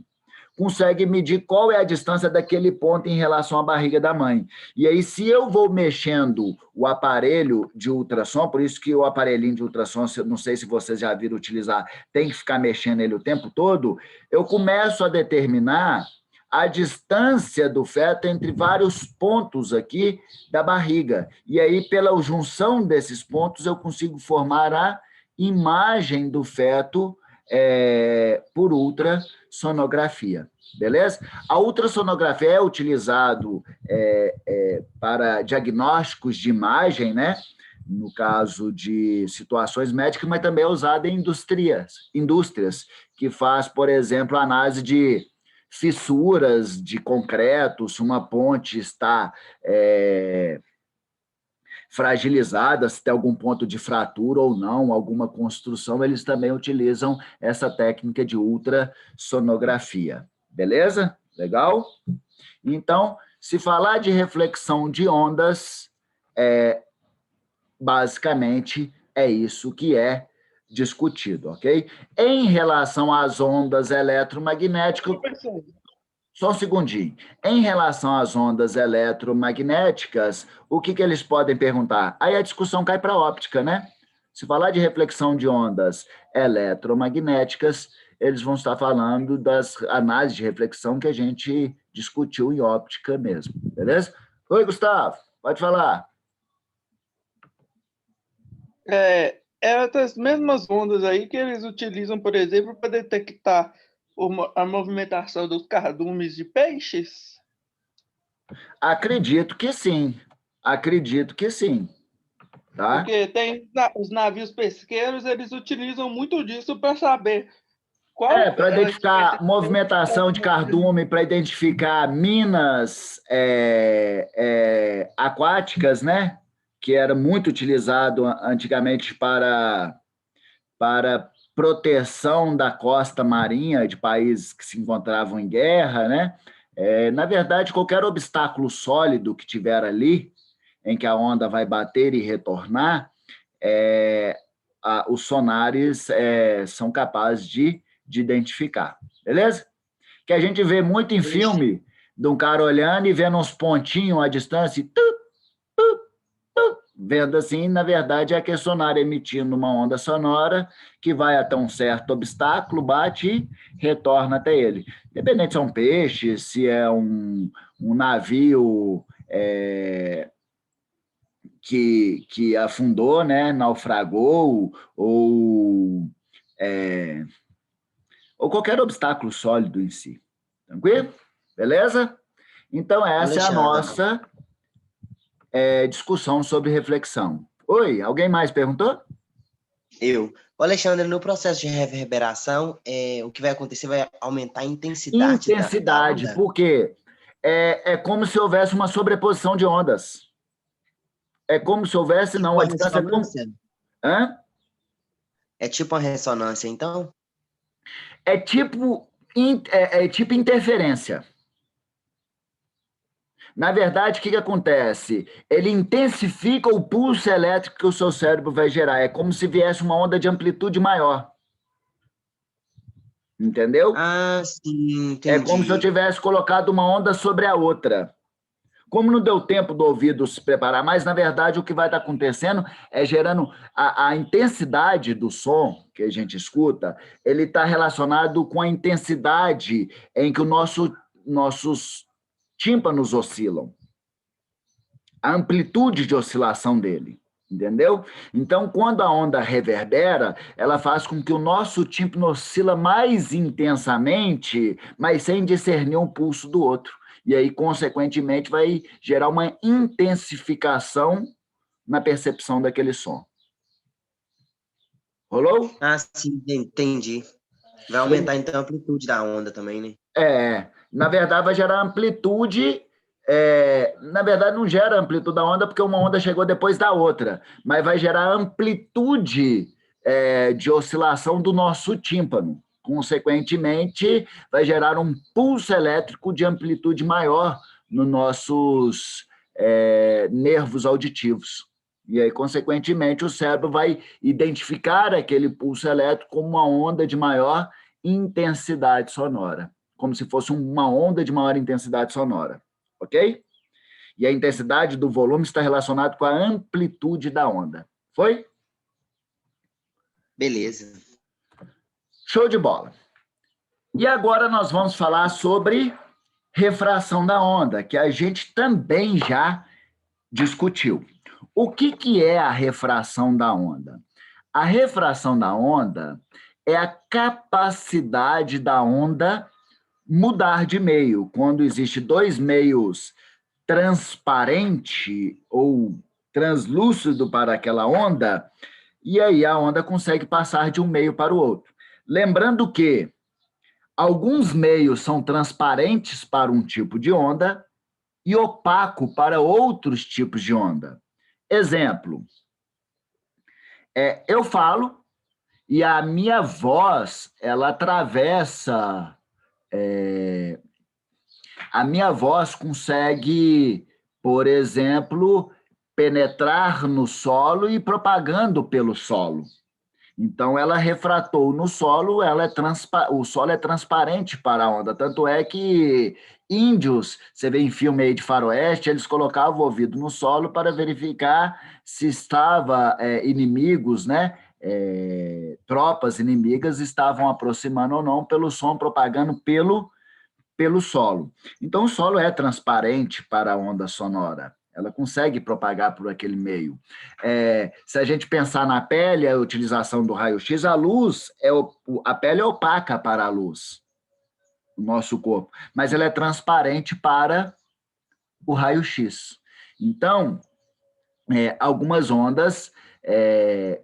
consegue medir qual é a distância daquele ponto em relação à barriga da mãe. E aí, se eu vou mexendo o aparelho de ultrassom, por isso que o aparelhinho de ultrassom, não sei se vocês já viram utilizar, tem que ficar mexendo ele o tempo todo, eu começo a determinar a distância do feto entre vários pontos aqui da barriga. E aí, pela junção desses pontos, eu consigo formar a imagem do feto por ultrassonografia, beleza? A ultrassonografia é utilizado para diagnósticos de imagem, né? No caso de situações médicas, mas também é usada em indústrias que faz, por exemplo, análise de fissuras de concreto, se uma ponte está fragilizada, se tem algum ponto de fratura ou não, alguma construção, eles também utilizam essa técnica de ultrassonografia. Beleza? Legal? Então, se falar de reflexão de ondas, basicamente é isso que é discutido, ok? Em relação às ondas eletromagnéticas, só um segundinho. Em relação às ondas eletromagnéticas, o que eles podem perguntar? Aí a discussão cai para a óptica, né? Se falar de reflexão de ondas eletromagnéticas, eles vão estar falando das análises de reflexão que a gente discutiu em óptica mesmo, beleza? Oi, Gustavo, pode falar. Essas mesmas ondas aí que eles utilizam, por exemplo, para detectar a movimentação dos cardumes de peixes? Acredito que sim. Acredito que sim. Tá? Porque tem os navios pesqueiros, eles utilizam muito disso para saber qual Para identificar movimentação de cardume, para identificar minas aquáticas, né? Que era muito utilizado antigamente para proteção da costa marinha de países que se encontravam em guerra, né? Na verdade, qualquer obstáculo sólido que tiver ali, em que a onda vai bater e retornar, os sonares são capazes de identificar, beleza? Que a gente vê muito em filme de um cara olhando e vendo uns pontinhos à distância, vendo assim, na verdade, é aquele sonar emitindo uma onda sonora que vai até um certo obstáculo, bate e retorna até ele. Independente se é um peixe, se é um navio que afundou, né, naufragou, ou qualquer obstáculo sólido em si. Tranquilo? Beleza? Então, essa é a nossa discussão sobre reflexão. Oi, alguém mais perguntou? Eu. Alexandre, no processo de reverberação, o que vai acontecer vai aumentar a intensidade da onda? Porque é como se houvesse uma sobreposição de ondas. É como se houvesse, não, a distância... Hã? É tipo uma ressonância, então? É tipo interferência. Na verdade, o que acontece? Ele intensifica o pulso elétrico que o seu cérebro vai gerar. É como se viesse uma onda de amplitude maior. Entendeu? Ah, sim, É como se eu entendi. tivesse colocado uma onda sobre a outra. Como não deu tempo do ouvido se preparar, mas na verdade o que vai estar acontecendo é gerando a intensidade do som que a gente escuta, ele está relacionado com a intensidade em que nossos tímpanos oscilam, a amplitude de oscilação dele. Entendeu? Então, quando a onda reverbera, ela faz com que o nosso tímpano oscila mais intensamente, mas sem discernir um pulso do outro. E aí, consequentemente, vai gerar uma intensificação na percepção daquele som. Rolou? Ah, sim, entendi. Vai Show. aumentar então a amplitude da onda também, né? Na verdade, vai gerar amplitude. Na verdade, não gera amplitude da onda, porque uma onda chegou depois da outra, mas vai gerar amplitude de oscilação do nosso tímpano. Consequentemente, vai gerar um pulso elétrico de amplitude maior nos nossos nervos auditivos. E aí, consequentemente, o cérebro vai identificar aquele pulso elétrico como uma onda de maior intensidade sonora, como se fosse uma onda de maior intensidade sonora, ok? E a intensidade do volume está relacionado com a amplitude da onda. Foi? Beleza. Show de bola. E agora nós vamos falar sobre refração da onda, que a gente também já discutiu. O que é a refração da onda? A refração da onda é a capacidade da onda mudar de meio. Quando existe dois meios transparente ou translúcido para aquela onda, e aí a onda consegue passar de um meio para o outro. Lembrando que alguns meios são transparentes para um tipo de onda e opaco para outros tipos de onda. Exemplo, eu falo e a minha voz, ela atravessa... a minha voz consegue, por exemplo, penetrar no solo e propagando pelo solo. Então, ela refratou no solo, o solo é transparente para a onda. Tanto é que índios, você vê em filme aí de faroeste, eles colocavam o ouvido no solo para verificar se estava inimigos, né? Tropas inimigas estavam aproximando ou não pelo som propagando pelo solo. Então, o solo é transparente para a onda sonora. Ela consegue propagar por aquele meio. Se a gente pensar na pele, a utilização do raio-x, a pele é opaca para a luz, o nosso corpo, mas ela é transparente para o raio-x. Então, algumas ondas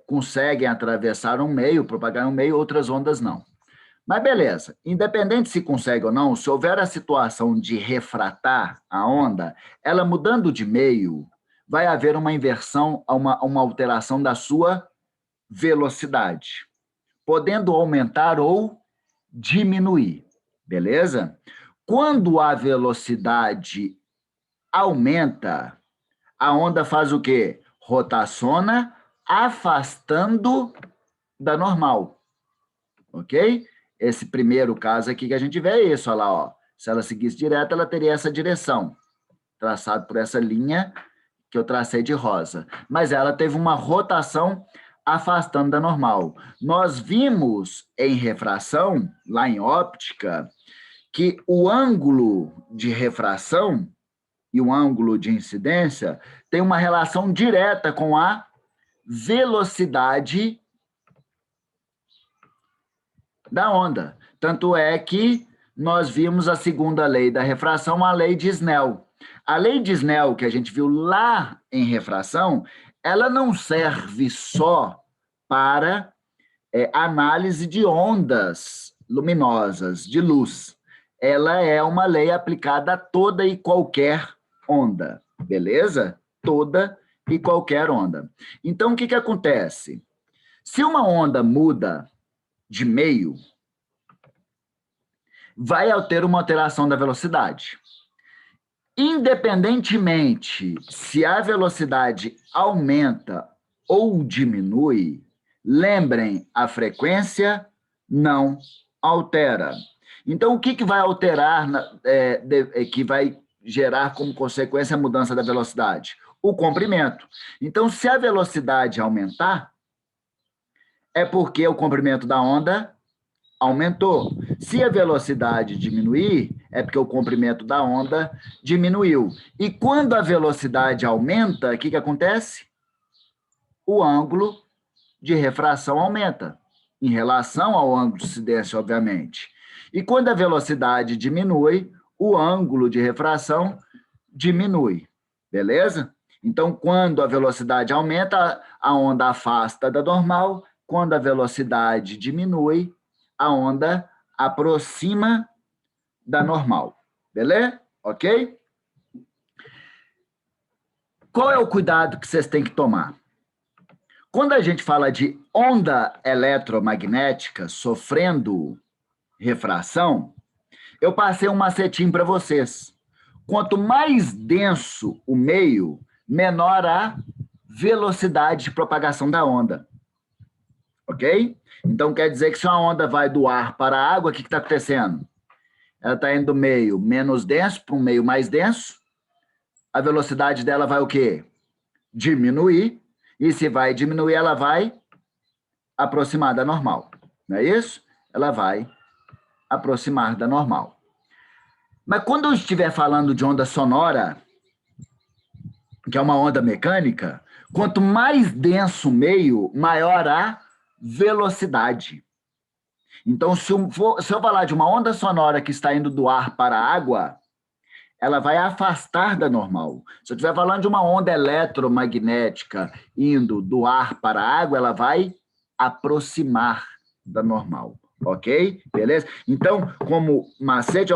conseguem atravessar um meio, propagar um meio, outras ondas não. Mas beleza, independente se consegue ou não, se houver a situação de refratar a onda, ela mudando de meio, vai haver uma inversão, uma alteração da sua velocidade, podendo aumentar ou diminuir, beleza? Quando a velocidade aumenta, a onda faz o quê? Rotaciona, afastando da normal, ok? Esse primeiro caso aqui que a gente vê é isso, olha lá, ó. Se ela seguisse direto, ela teria essa direção, traçado por essa linha que eu tracei de rosa. Mas ela teve uma rotação afastando da normal. Nós vimos em refração, lá em óptica, que o ângulo de refração e o ângulo de incidência tem uma relação direta com a velocidade da onda. Tanto é que nós vimos a segunda lei da refração, a lei de Snell. A lei de Snell, que a gente viu lá em refração, ela não serve só para análise de ondas luminosas, de luz. Ela é uma lei aplicada a toda e qualquer onda, beleza? Toda e qualquer onda. Então, o que acontece? Se uma onda muda de meio, vai ter uma alteração da velocidade. Independentemente se a velocidade aumenta ou diminui, lembrem, a frequência não altera. Então, o que vai alterar, que vai gerar como consequência a mudança da velocidade? O comprimento. Então, se a velocidade aumentar, é porque o comprimento da onda aumentou. Se a velocidade diminuir, é porque o comprimento da onda diminuiu. E quando a velocidade aumenta, o que acontece? O ângulo de refração aumenta, em relação ao ângulo de incidência, obviamente. E quando a velocidade diminui, o ângulo de refração diminui. Beleza? Então, quando a velocidade aumenta, a onda afasta da normal. Quando a velocidade diminui, a onda aproxima da normal. Beleza? Ok? Qual é o cuidado que vocês têm que tomar? Quando a gente fala de onda eletromagnética sofrendo refração, eu passei um macetinho para vocês. Quanto mais denso o meio, menor a velocidade de propagação da onda. Ok? Então, quer dizer que se uma onda vai do ar para a água, o que está acontecendo? Ela está indo do meio menos denso para um meio mais denso. A velocidade dela vai o quê? Diminuir. E se vai diminuir, ela vai aproximar da normal. Não é isso? Ela vai aproximar da normal. Mas quando eu estiver falando de onda sonora, que é uma onda mecânica, quanto mais denso o meio, maior a velocidade. Então, se eu falar de uma onda sonora que está indo do ar para a água, ela vai afastar da normal. Se eu estiver falando de uma onda eletromagnética indo do ar para a água, ela vai aproximar da normal. Ok? Beleza? Então, como macete,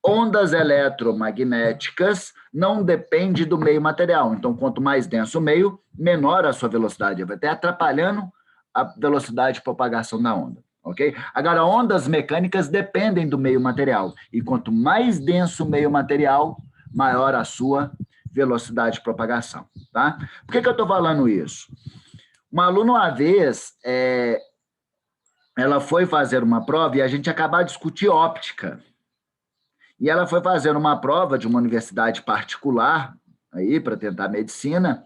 ondas eletromagnéticas não dependem do meio material. Então, quanto mais denso o meio, menor a sua velocidade. Vai até atrapalhando a velocidade de propagação da onda. Ok? Agora, ondas mecânicas dependem do meio material. E quanto mais denso o meio material, maior a sua velocidade de propagação. Tá? Por que eu estou falando isso? Uma aluna, uma vez, ela foi fazer uma prova e a gente acabou de discutir óptica. E ela foi fazer uma prova de uma universidade particular, aí para tentar medicina,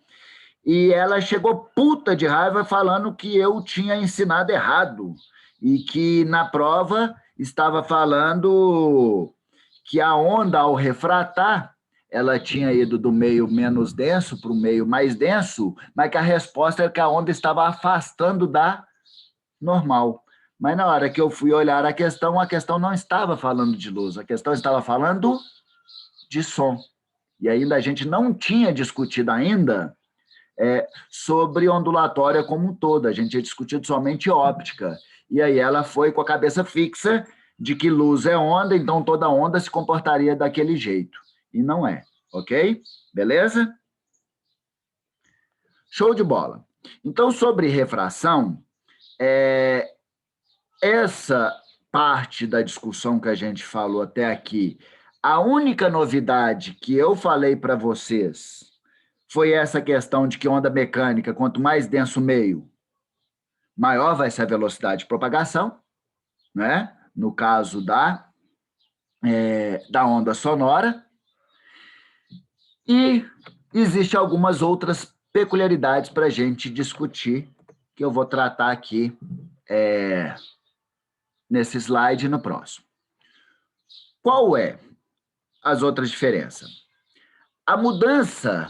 e ela chegou puta de raiva falando que eu tinha ensinado errado. E que na prova estava falando que a onda, ao refratar, ela tinha ido do meio menos denso para o meio mais denso, mas que a resposta era que a onda estava afastando da normal. Mas na hora que eu fui olhar a questão não estava falando de luz, a questão estava falando de som. E ainda a gente não tinha discutido ainda sobre ondulatória como um todo, a gente tinha discutido somente óptica. E aí ela foi com a cabeça fixa de que luz é onda, então toda onda se comportaria daquele jeito. E não é, ok? Beleza? Show de bola. Então, sobre refração, essa parte da discussão que a gente falou até aqui, a única novidade que eu falei para vocês foi essa questão de que onda mecânica, quanto mais denso o meio, maior vai ser a velocidade de propagação, né? No caso da onda sonora. E existem algumas outras peculiaridades para a gente discutir, que eu vou tratar aqui nesse slide e no próximo. Qual é as outras diferenças? A mudança,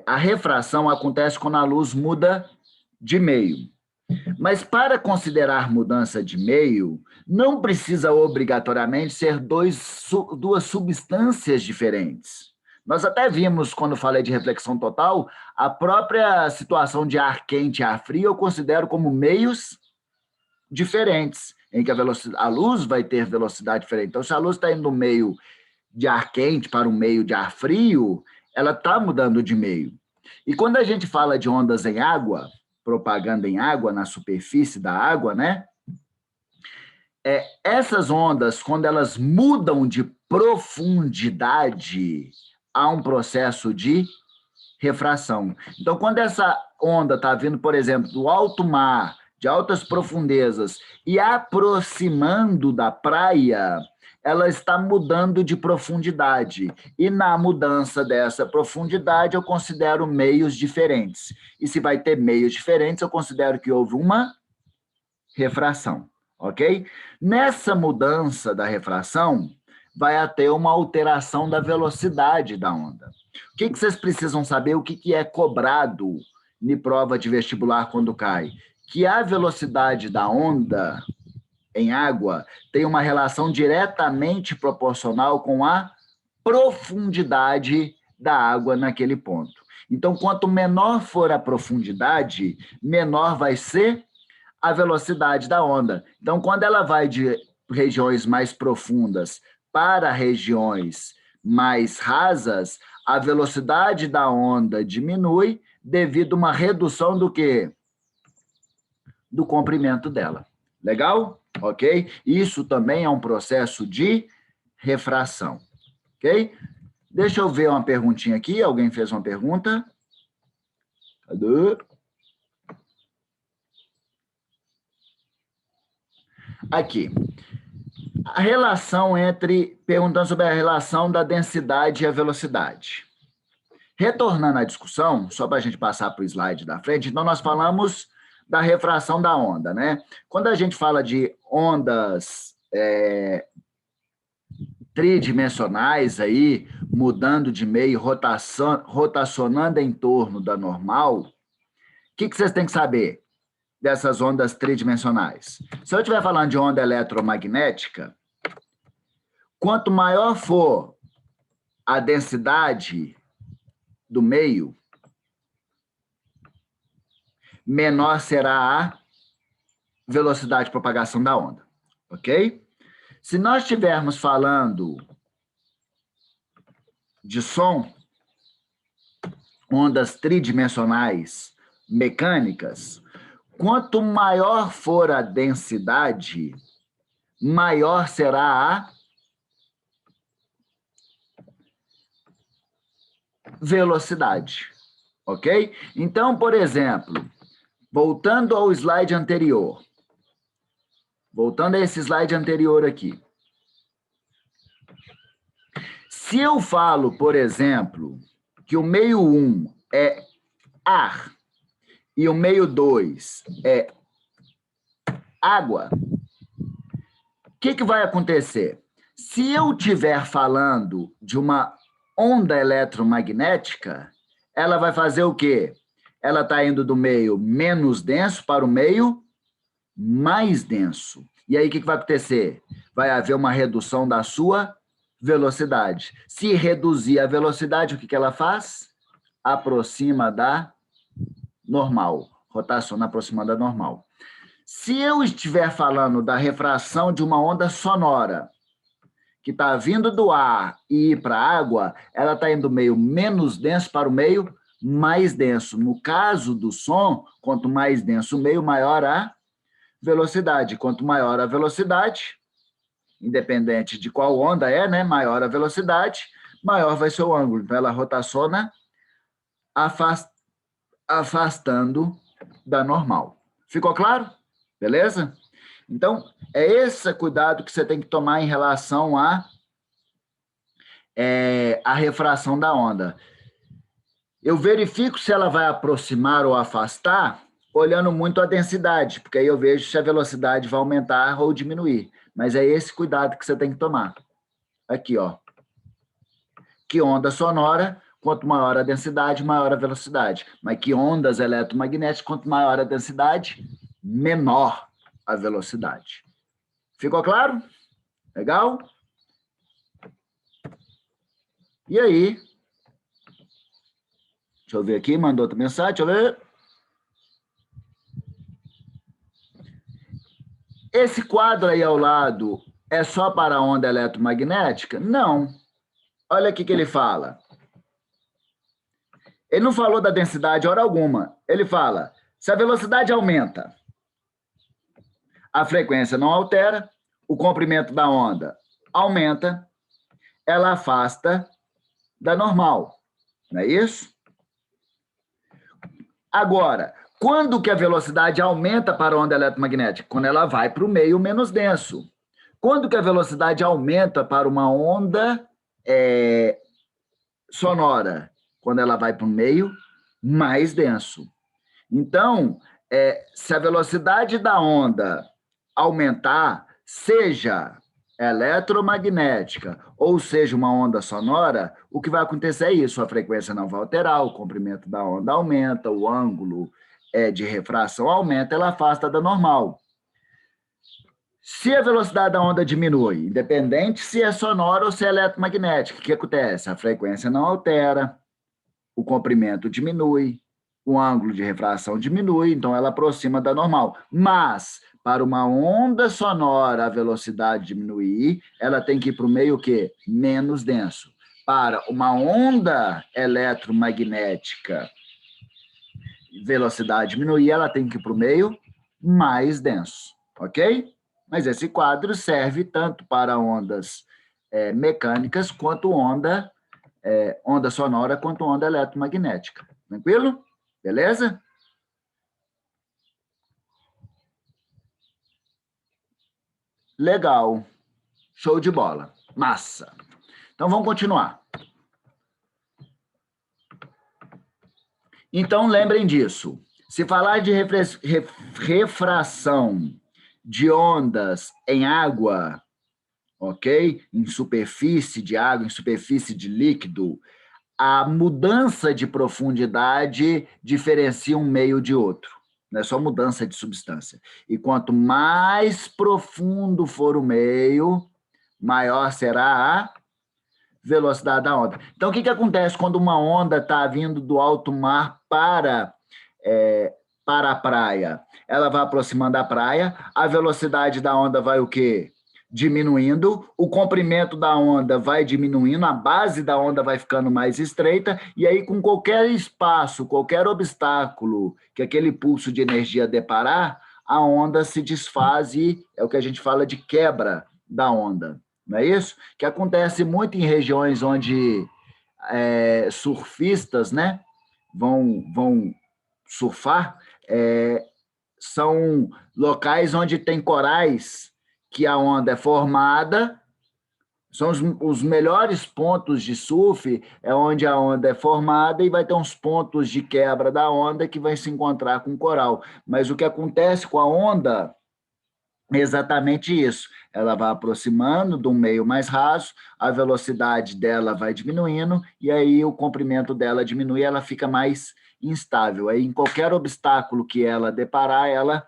a refração acontece quando a luz muda de meio. Mas para considerar mudança de meio, não precisa obrigatoriamente ser duas substâncias diferentes. Nós até vimos, quando falei de reflexão total, a própria situação de ar quente e ar frio eu considero como meios diferentes, em que a luz vai ter velocidade diferente. Então, se a luz está indo do meio de ar quente para um meio de ar frio, ela está mudando de meio. E quando a gente fala de ondas em água, propaganda em água, na superfície da água, né? Essas ondas, quando elas mudam de profundidade, há um processo de refração. Então, quando essa onda está vindo, por exemplo, do alto mar, de altas profundezas, e aproximando da praia, ela está mudando de profundidade. E na mudança dessa profundidade, eu considero meios diferentes. E se vai ter meios diferentes, eu considero que houve uma refração, ok? Nessa mudança da refração, vai ter uma alteração da velocidade da onda. O que vocês precisam saber? O que é cobrado em prova de vestibular quando cai? Que a velocidade da onda em água tem uma relação diretamente proporcional com a profundidade da água naquele ponto. Então, quanto menor for a profundidade, menor vai ser a velocidade da onda. Então, quando ela vai de regiões mais profundas para regiões mais rasas, a velocidade da onda diminui devido a uma redução do quê? Do comprimento dela. Legal? Ok? Isso também é um processo de refração. Ok? Deixa eu ver uma perguntinha aqui. Alguém fez uma pergunta? Cadê? Aqui. A relação perguntando sobre a relação da densidade e a velocidade. Retornando à discussão, só para a gente passar para o slide da frente, então nós falamos da refração da onda, né? Quando a gente fala de ondas tridimensionais aí, mudando de meio, rotacionando em torno da normal, o que vocês têm que saber dessas ondas tridimensionais? Se eu estiver falando de onda eletromagnética, quanto maior for a densidade do meio, menor será a velocidade de propagação da onda, ok? Se nós estivermos falando de som, ondas tridimensionais mecânicas, quanto maior for a densidade, maior será a velocidade, ok? Então, por exemplo, voltando ao slide anterior, voltando a esse slide anterior aqui, se eu falo, por exemplo, que o meio 1 é ar e o meio 2 é água, o que vai acontecer? Se eu estiver falando de uma onda eletromagnética, ela vai fazer o quê? Ela está indo do meio menos denso para o meio mais denso. E aí, o que vai acontecer? Vai haver uma redução da sua velocidade. Se reduzir a velocidade, o que ela faz? Aproxima da normal. Rotaciona aproximando da normal. Se eu estiver falando da refração de uma onda sonora, que está vindo do ar e ir para a água, ela está indo do meio menos denso para o meio mais denso. No caso do som, quanto mais denso o meio, maior a velocidade. Quanto maior a velocidade, independente de qual onda é, né? Maior a velocidade, maior vai ser o ângulo. Então, ela rotaciona afastando da normal. Ficou claro? Beleza? Então, é esse cuidado que você tem que tomar em relação à refração da onda. Eu verifico se ela vai aproximar ou afastar, olhando muito a densidade, porque aí eu vejo se a velocidade vai aumentar ou diminuir. Mas é esse cuidado que você tem que tomar. Aqui, ó. Que onda sonora, quanto maior a densidade, maior a velocidade. Mas que ondas eletromagnéticas, quanto maior a densidade, menor a velocidade. Ficou claro? Legal? E aí? Deixa eu ver aqui, mandou outra mensagem, deixa eu ver. Esse quadro aí ao lado é só para a onda eletromagnética? Não. Olha o que ele fala. Ele não falou da densidade hora alguma. Ele fala, se a velocidade aumenta, a frequência não altera, o comprimento da onda aumenta, ela afasta da normal, não é isso? Agora, quando que a velocidade aumenta para a onda eletromagnética? Quando ela vai para o meio menos denso. Quando que a velocidade aumenta para uma onda sonora? Quando ela vai para o meio mais denso. Então, se a velocidade da onda aumentar, seja eletromagnética ou seja uma onda sonora, o que vai acontecer é isso, a frequência não vai alterar, o comprimento da onda aumenta, o ângulo de refração aumenta, ela afasta da normal. Se a velocidade da onda diminui, independente se é sonora ou se é eletromagnética, o que acontece? A frequência não altera, o comprimento diminui, o ângulo de refração diminui, então ela aproxima da normal. Mas, para uma onda sonora, a velocidade diminuir, ela tem que ir para o meio o quê? Menos denso. Para uma onda eletromagnética, velocidade diminuir, ela tem que ir para o meio mais denso, ok? Mas esse quadro serve tanto para ondas mecânicas quanto onda sonora quanto onda eletromagnética. Tranquilo? Beleza? Legal. Show de bola. Massa. Então, vamos continuar. Então, lembrem disso. Se falar de refração de ondas em água, ok? Em superfície de água, em superfície de líquido, a mudança de profundidade diferencia um meio de outro. Não é só mudança de substância. E quanto mais profundo for o meio, maior será a velocidade da onda. Então, o que acontece quando uma onda está vindo do alto mar para a praia? Ela vai aproximando da praia, a velocidade da onda vai o quê? Diminuindo, o comprimento da onda vai diminuindo, a base da onda vai ficando mais estreita, e aí com qualquer espaço, qualquer obstáculo que aquele pulso de energia deparar, a onda se desfaz e é o que a gente fala de quebra da onda, não é isso? Que acontece muito em regiões onde surfistas, né, vão surfar, são locais onde tem corais que a onda é formada, são os melhores pontos de surf, é onde a onda é formada e vai ter uns pontos de quebra da onda que vai se encontrar com o coral. Mas o que acontece com a onda é exatamente isso. Ela vai aproximando de um meio mais raso, a velocidade dela vai diminuindo e aí o comprimento dela diminui, ela fica mais instável. Aí, em qualquer obstáculo que ela deparar, ela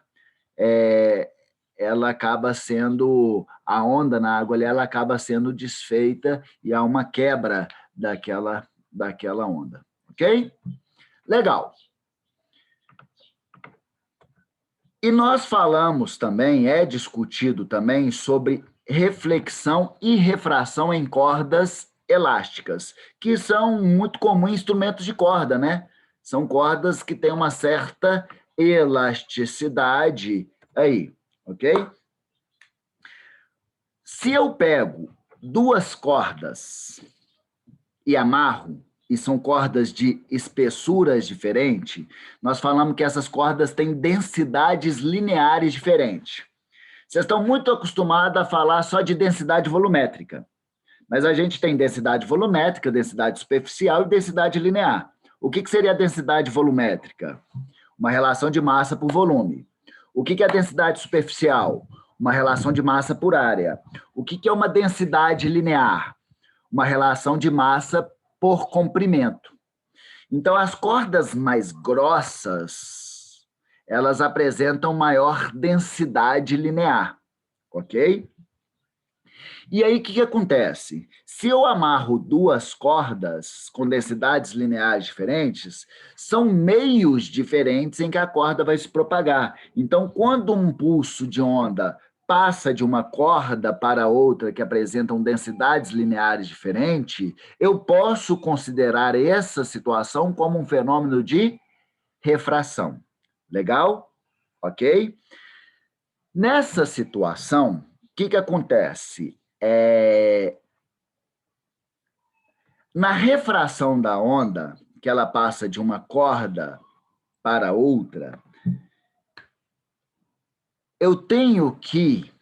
acaba sendo, a onda na água ali, ela acaba sendo desfeita e há uma quebra daquela onda. Ok? Legal. E nós falamos também, discutido também, sobre reflexão e refração em cordas elásticas, que são muito comuns em instrumentos de corda, né? São cordas que têm uma certa elasticidade aí, ok? Se eu pego duas cordas e amarro, e são cordas de espessuras diferentes, nós falamos que essas cordas têm densidades lineares diferentes. Vocês estão muito acostumados a falar só de densidade volumétrica, mas a gente tem densidade volumétrica, densidade superficial e densidade linear. O que seria a densidade volumétrica? Uma relação de massa por volume. O que é a densidade superficial? Uma relação de massa por área. O que é uma densidade linear? Uma relação de massa por comprimento. Então, as cordas mais grossas, elas apresentam maior densidade linear, ok? E aí, o que acontece? Se eu amarro duas cordas com densidades lineares diferentes, são meios diferentes em que a corda vai se propagar. Então, quando um pulso de onda passa de uma corda para outra que apresentam densidades lineares diferentes, eu posso considerar essa situação como um fenômeno de refração. Legal? Ok? Nessa situação, o que acontece? Na refração da onda, que ela passa de uma corda para outra, eu tenho que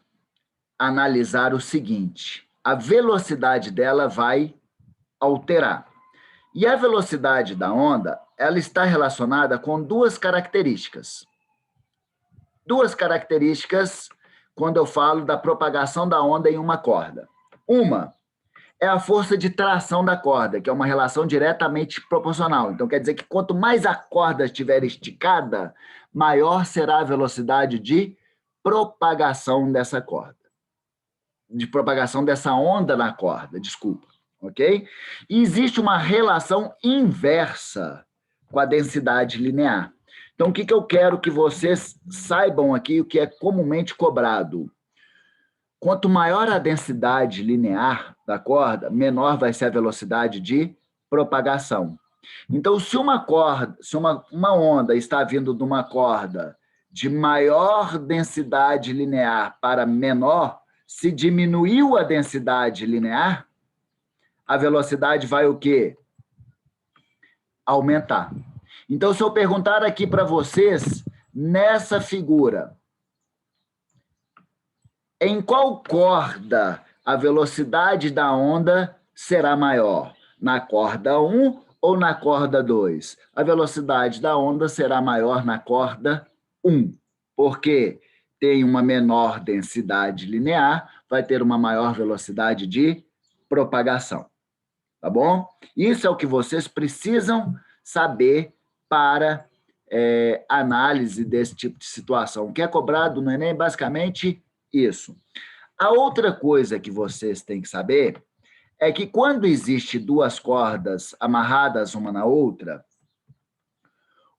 analisar o seguinte: a velocidade dela vai alterar. E a velocidade da onda, ela está relacionada com duas características. Duas características quando eu falo da propagação da onda em uma corda. Uma é a força de tração da corda, que é uma relação diretamente proporcional. Então, quer dizer que quanto mais a corda estiver esticada, maior será a velocidade de propagação dessa corda. De propagação dessa onda na corda, desculpa. Ok? E existe uma relação inversa com a densidade linear. Então, o que eu quero que vocês saibam aqui, o que é comumente cobrado? Quanto maior a densidade linear da corda, menor vai ser a velocidade de propagação. Então, se uma onda está vindo de uma corda de maior densidade linear para menor, se diminuiu a densidade linear, a velocidade vai o quê? Aumentar. Então, se eu perguntar aqui para vocês, nessa figura, em qual corda a velocidade da onda será maior? Na corda 1 ou na corda 2? A velocidade da onda será maior na corda 1, porque tem uma menor densidade linear, vai ter uma maior velocidade de propagação. Tá bom? Isso é o que vocês precisam saber para análise desse tipo de situação. O que é cobrado no Enem é basicamente isso. A outra coisa que vocês têm que saber é que quando existe duas cordas amarradas uma na outra,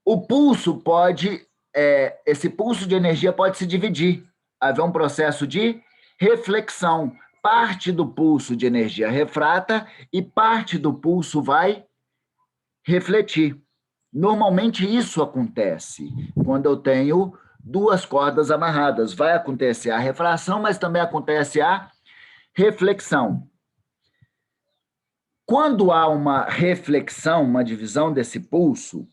o pulso pode, esse pulso de energia pode se dividir. Haver um processo de reflexão. Parte do pulso de energia refrata e parte do pulso vai refletir. Normalmente isso acontece quando eu tenho duas cordas amarradas. Vai acontecer a refração, mas também acontece a reflexão. Quando há uma reflexão, uma divisão desse pulso,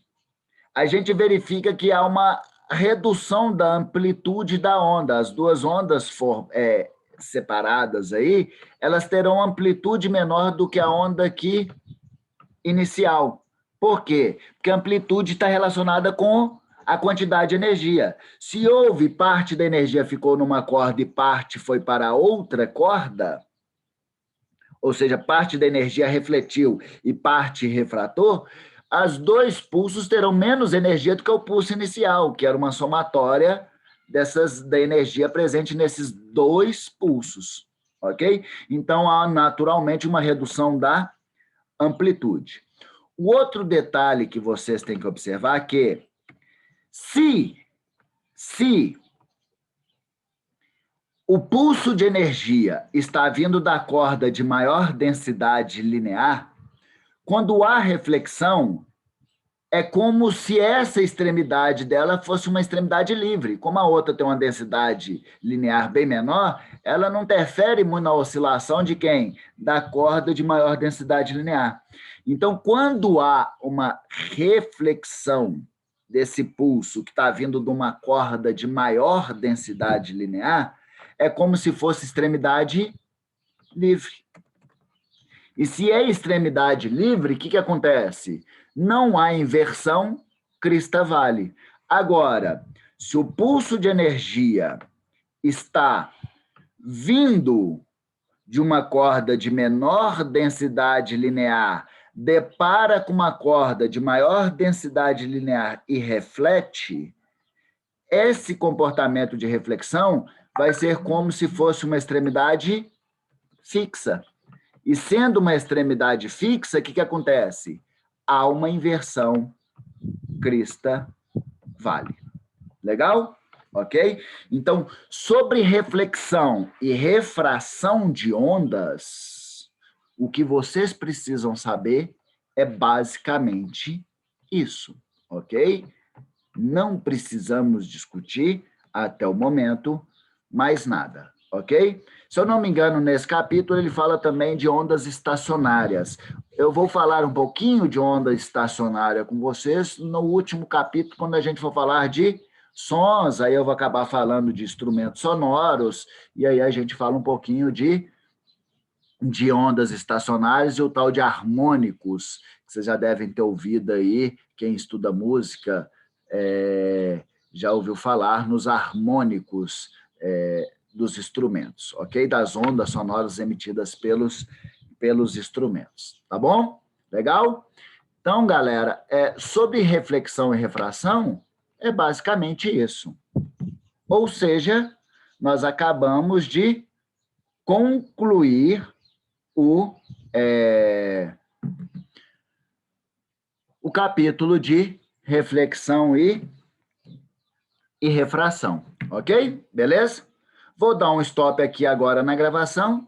a gente verifica que há uma redução da amplitude da onda. As duas ondas separadas aí, elas terão amplitude menor do que a onda aqui inicial. Por quê? Porque a amplitude está relacionada com a quantidade de energia. Se houve parte da energia ficou numa corda e parte foi para outra corda, ou seja, parte da energia refletiu e parte refratou, os dois pulsos terão menos energia do que o pulso inicial, que era uma somatória da energia presente nesses dois pulsos, ok? Então, há naturalmente uma redução da amplitude. O outro detalhe que vocês têm que observar é que se o pulso de energia está vindo da corda de maior densidade linear, quando há reflexão, é como se essa extremidade dela fosse uma extremidade livre. Como a outra tem uma densidade linear bem menor, ela não interfere muito na oscilação de quem? Da corda de maior densidade linear. Então, quando há uma reflexão desse pulso que está vindo de uma corda de maior densidade linear, é como se fosse extremidade livre. E se é extremidade livre, o que acontece? Não há inversão crista-vale. Agora, se o pulso de energia está vindo de uma corda de menor densidade linear, depara com uma corda de maior densidade linear e reflete, esse comportamento de reflexão vai ser como se fosse uma extremidade fixa. E sendo uma extremidade fixa, o que acontece? Há uma inversão crista-vale. Legal? Ok? Então, sobre reflexão e refração de ondas, o que vocês precisam saber é basicamente isso, ok? Não precisamos discutir, até o momento, mais nada. ok? Se eu não me engano, nesse capítulo, ele fala também de ondas estacionárias. Eu vou falar um pouquinho de onda estacionária com vocês no último capítulo, quando a gente for falar de sons, aí eu vou acabar falando de instrumentos sonoros, e aí a gente fala um pouquinho de ondas estacionárias e o tal de harmônicos, que vocês já devem ter ouvido aí, quem estuda música já ouviu falar nos harmônicos dos instrumentos, ok? Das ondas sonoras emitidas pelos instrumentos, tá bom? Legal? Então, galera, sobre reflexão e refração, é basicamente isso. Ou seja, nós acabamos de concluir o capítulo de reflexão e refração, ok? Beleza? Vou dar um stop aqui agora na gravação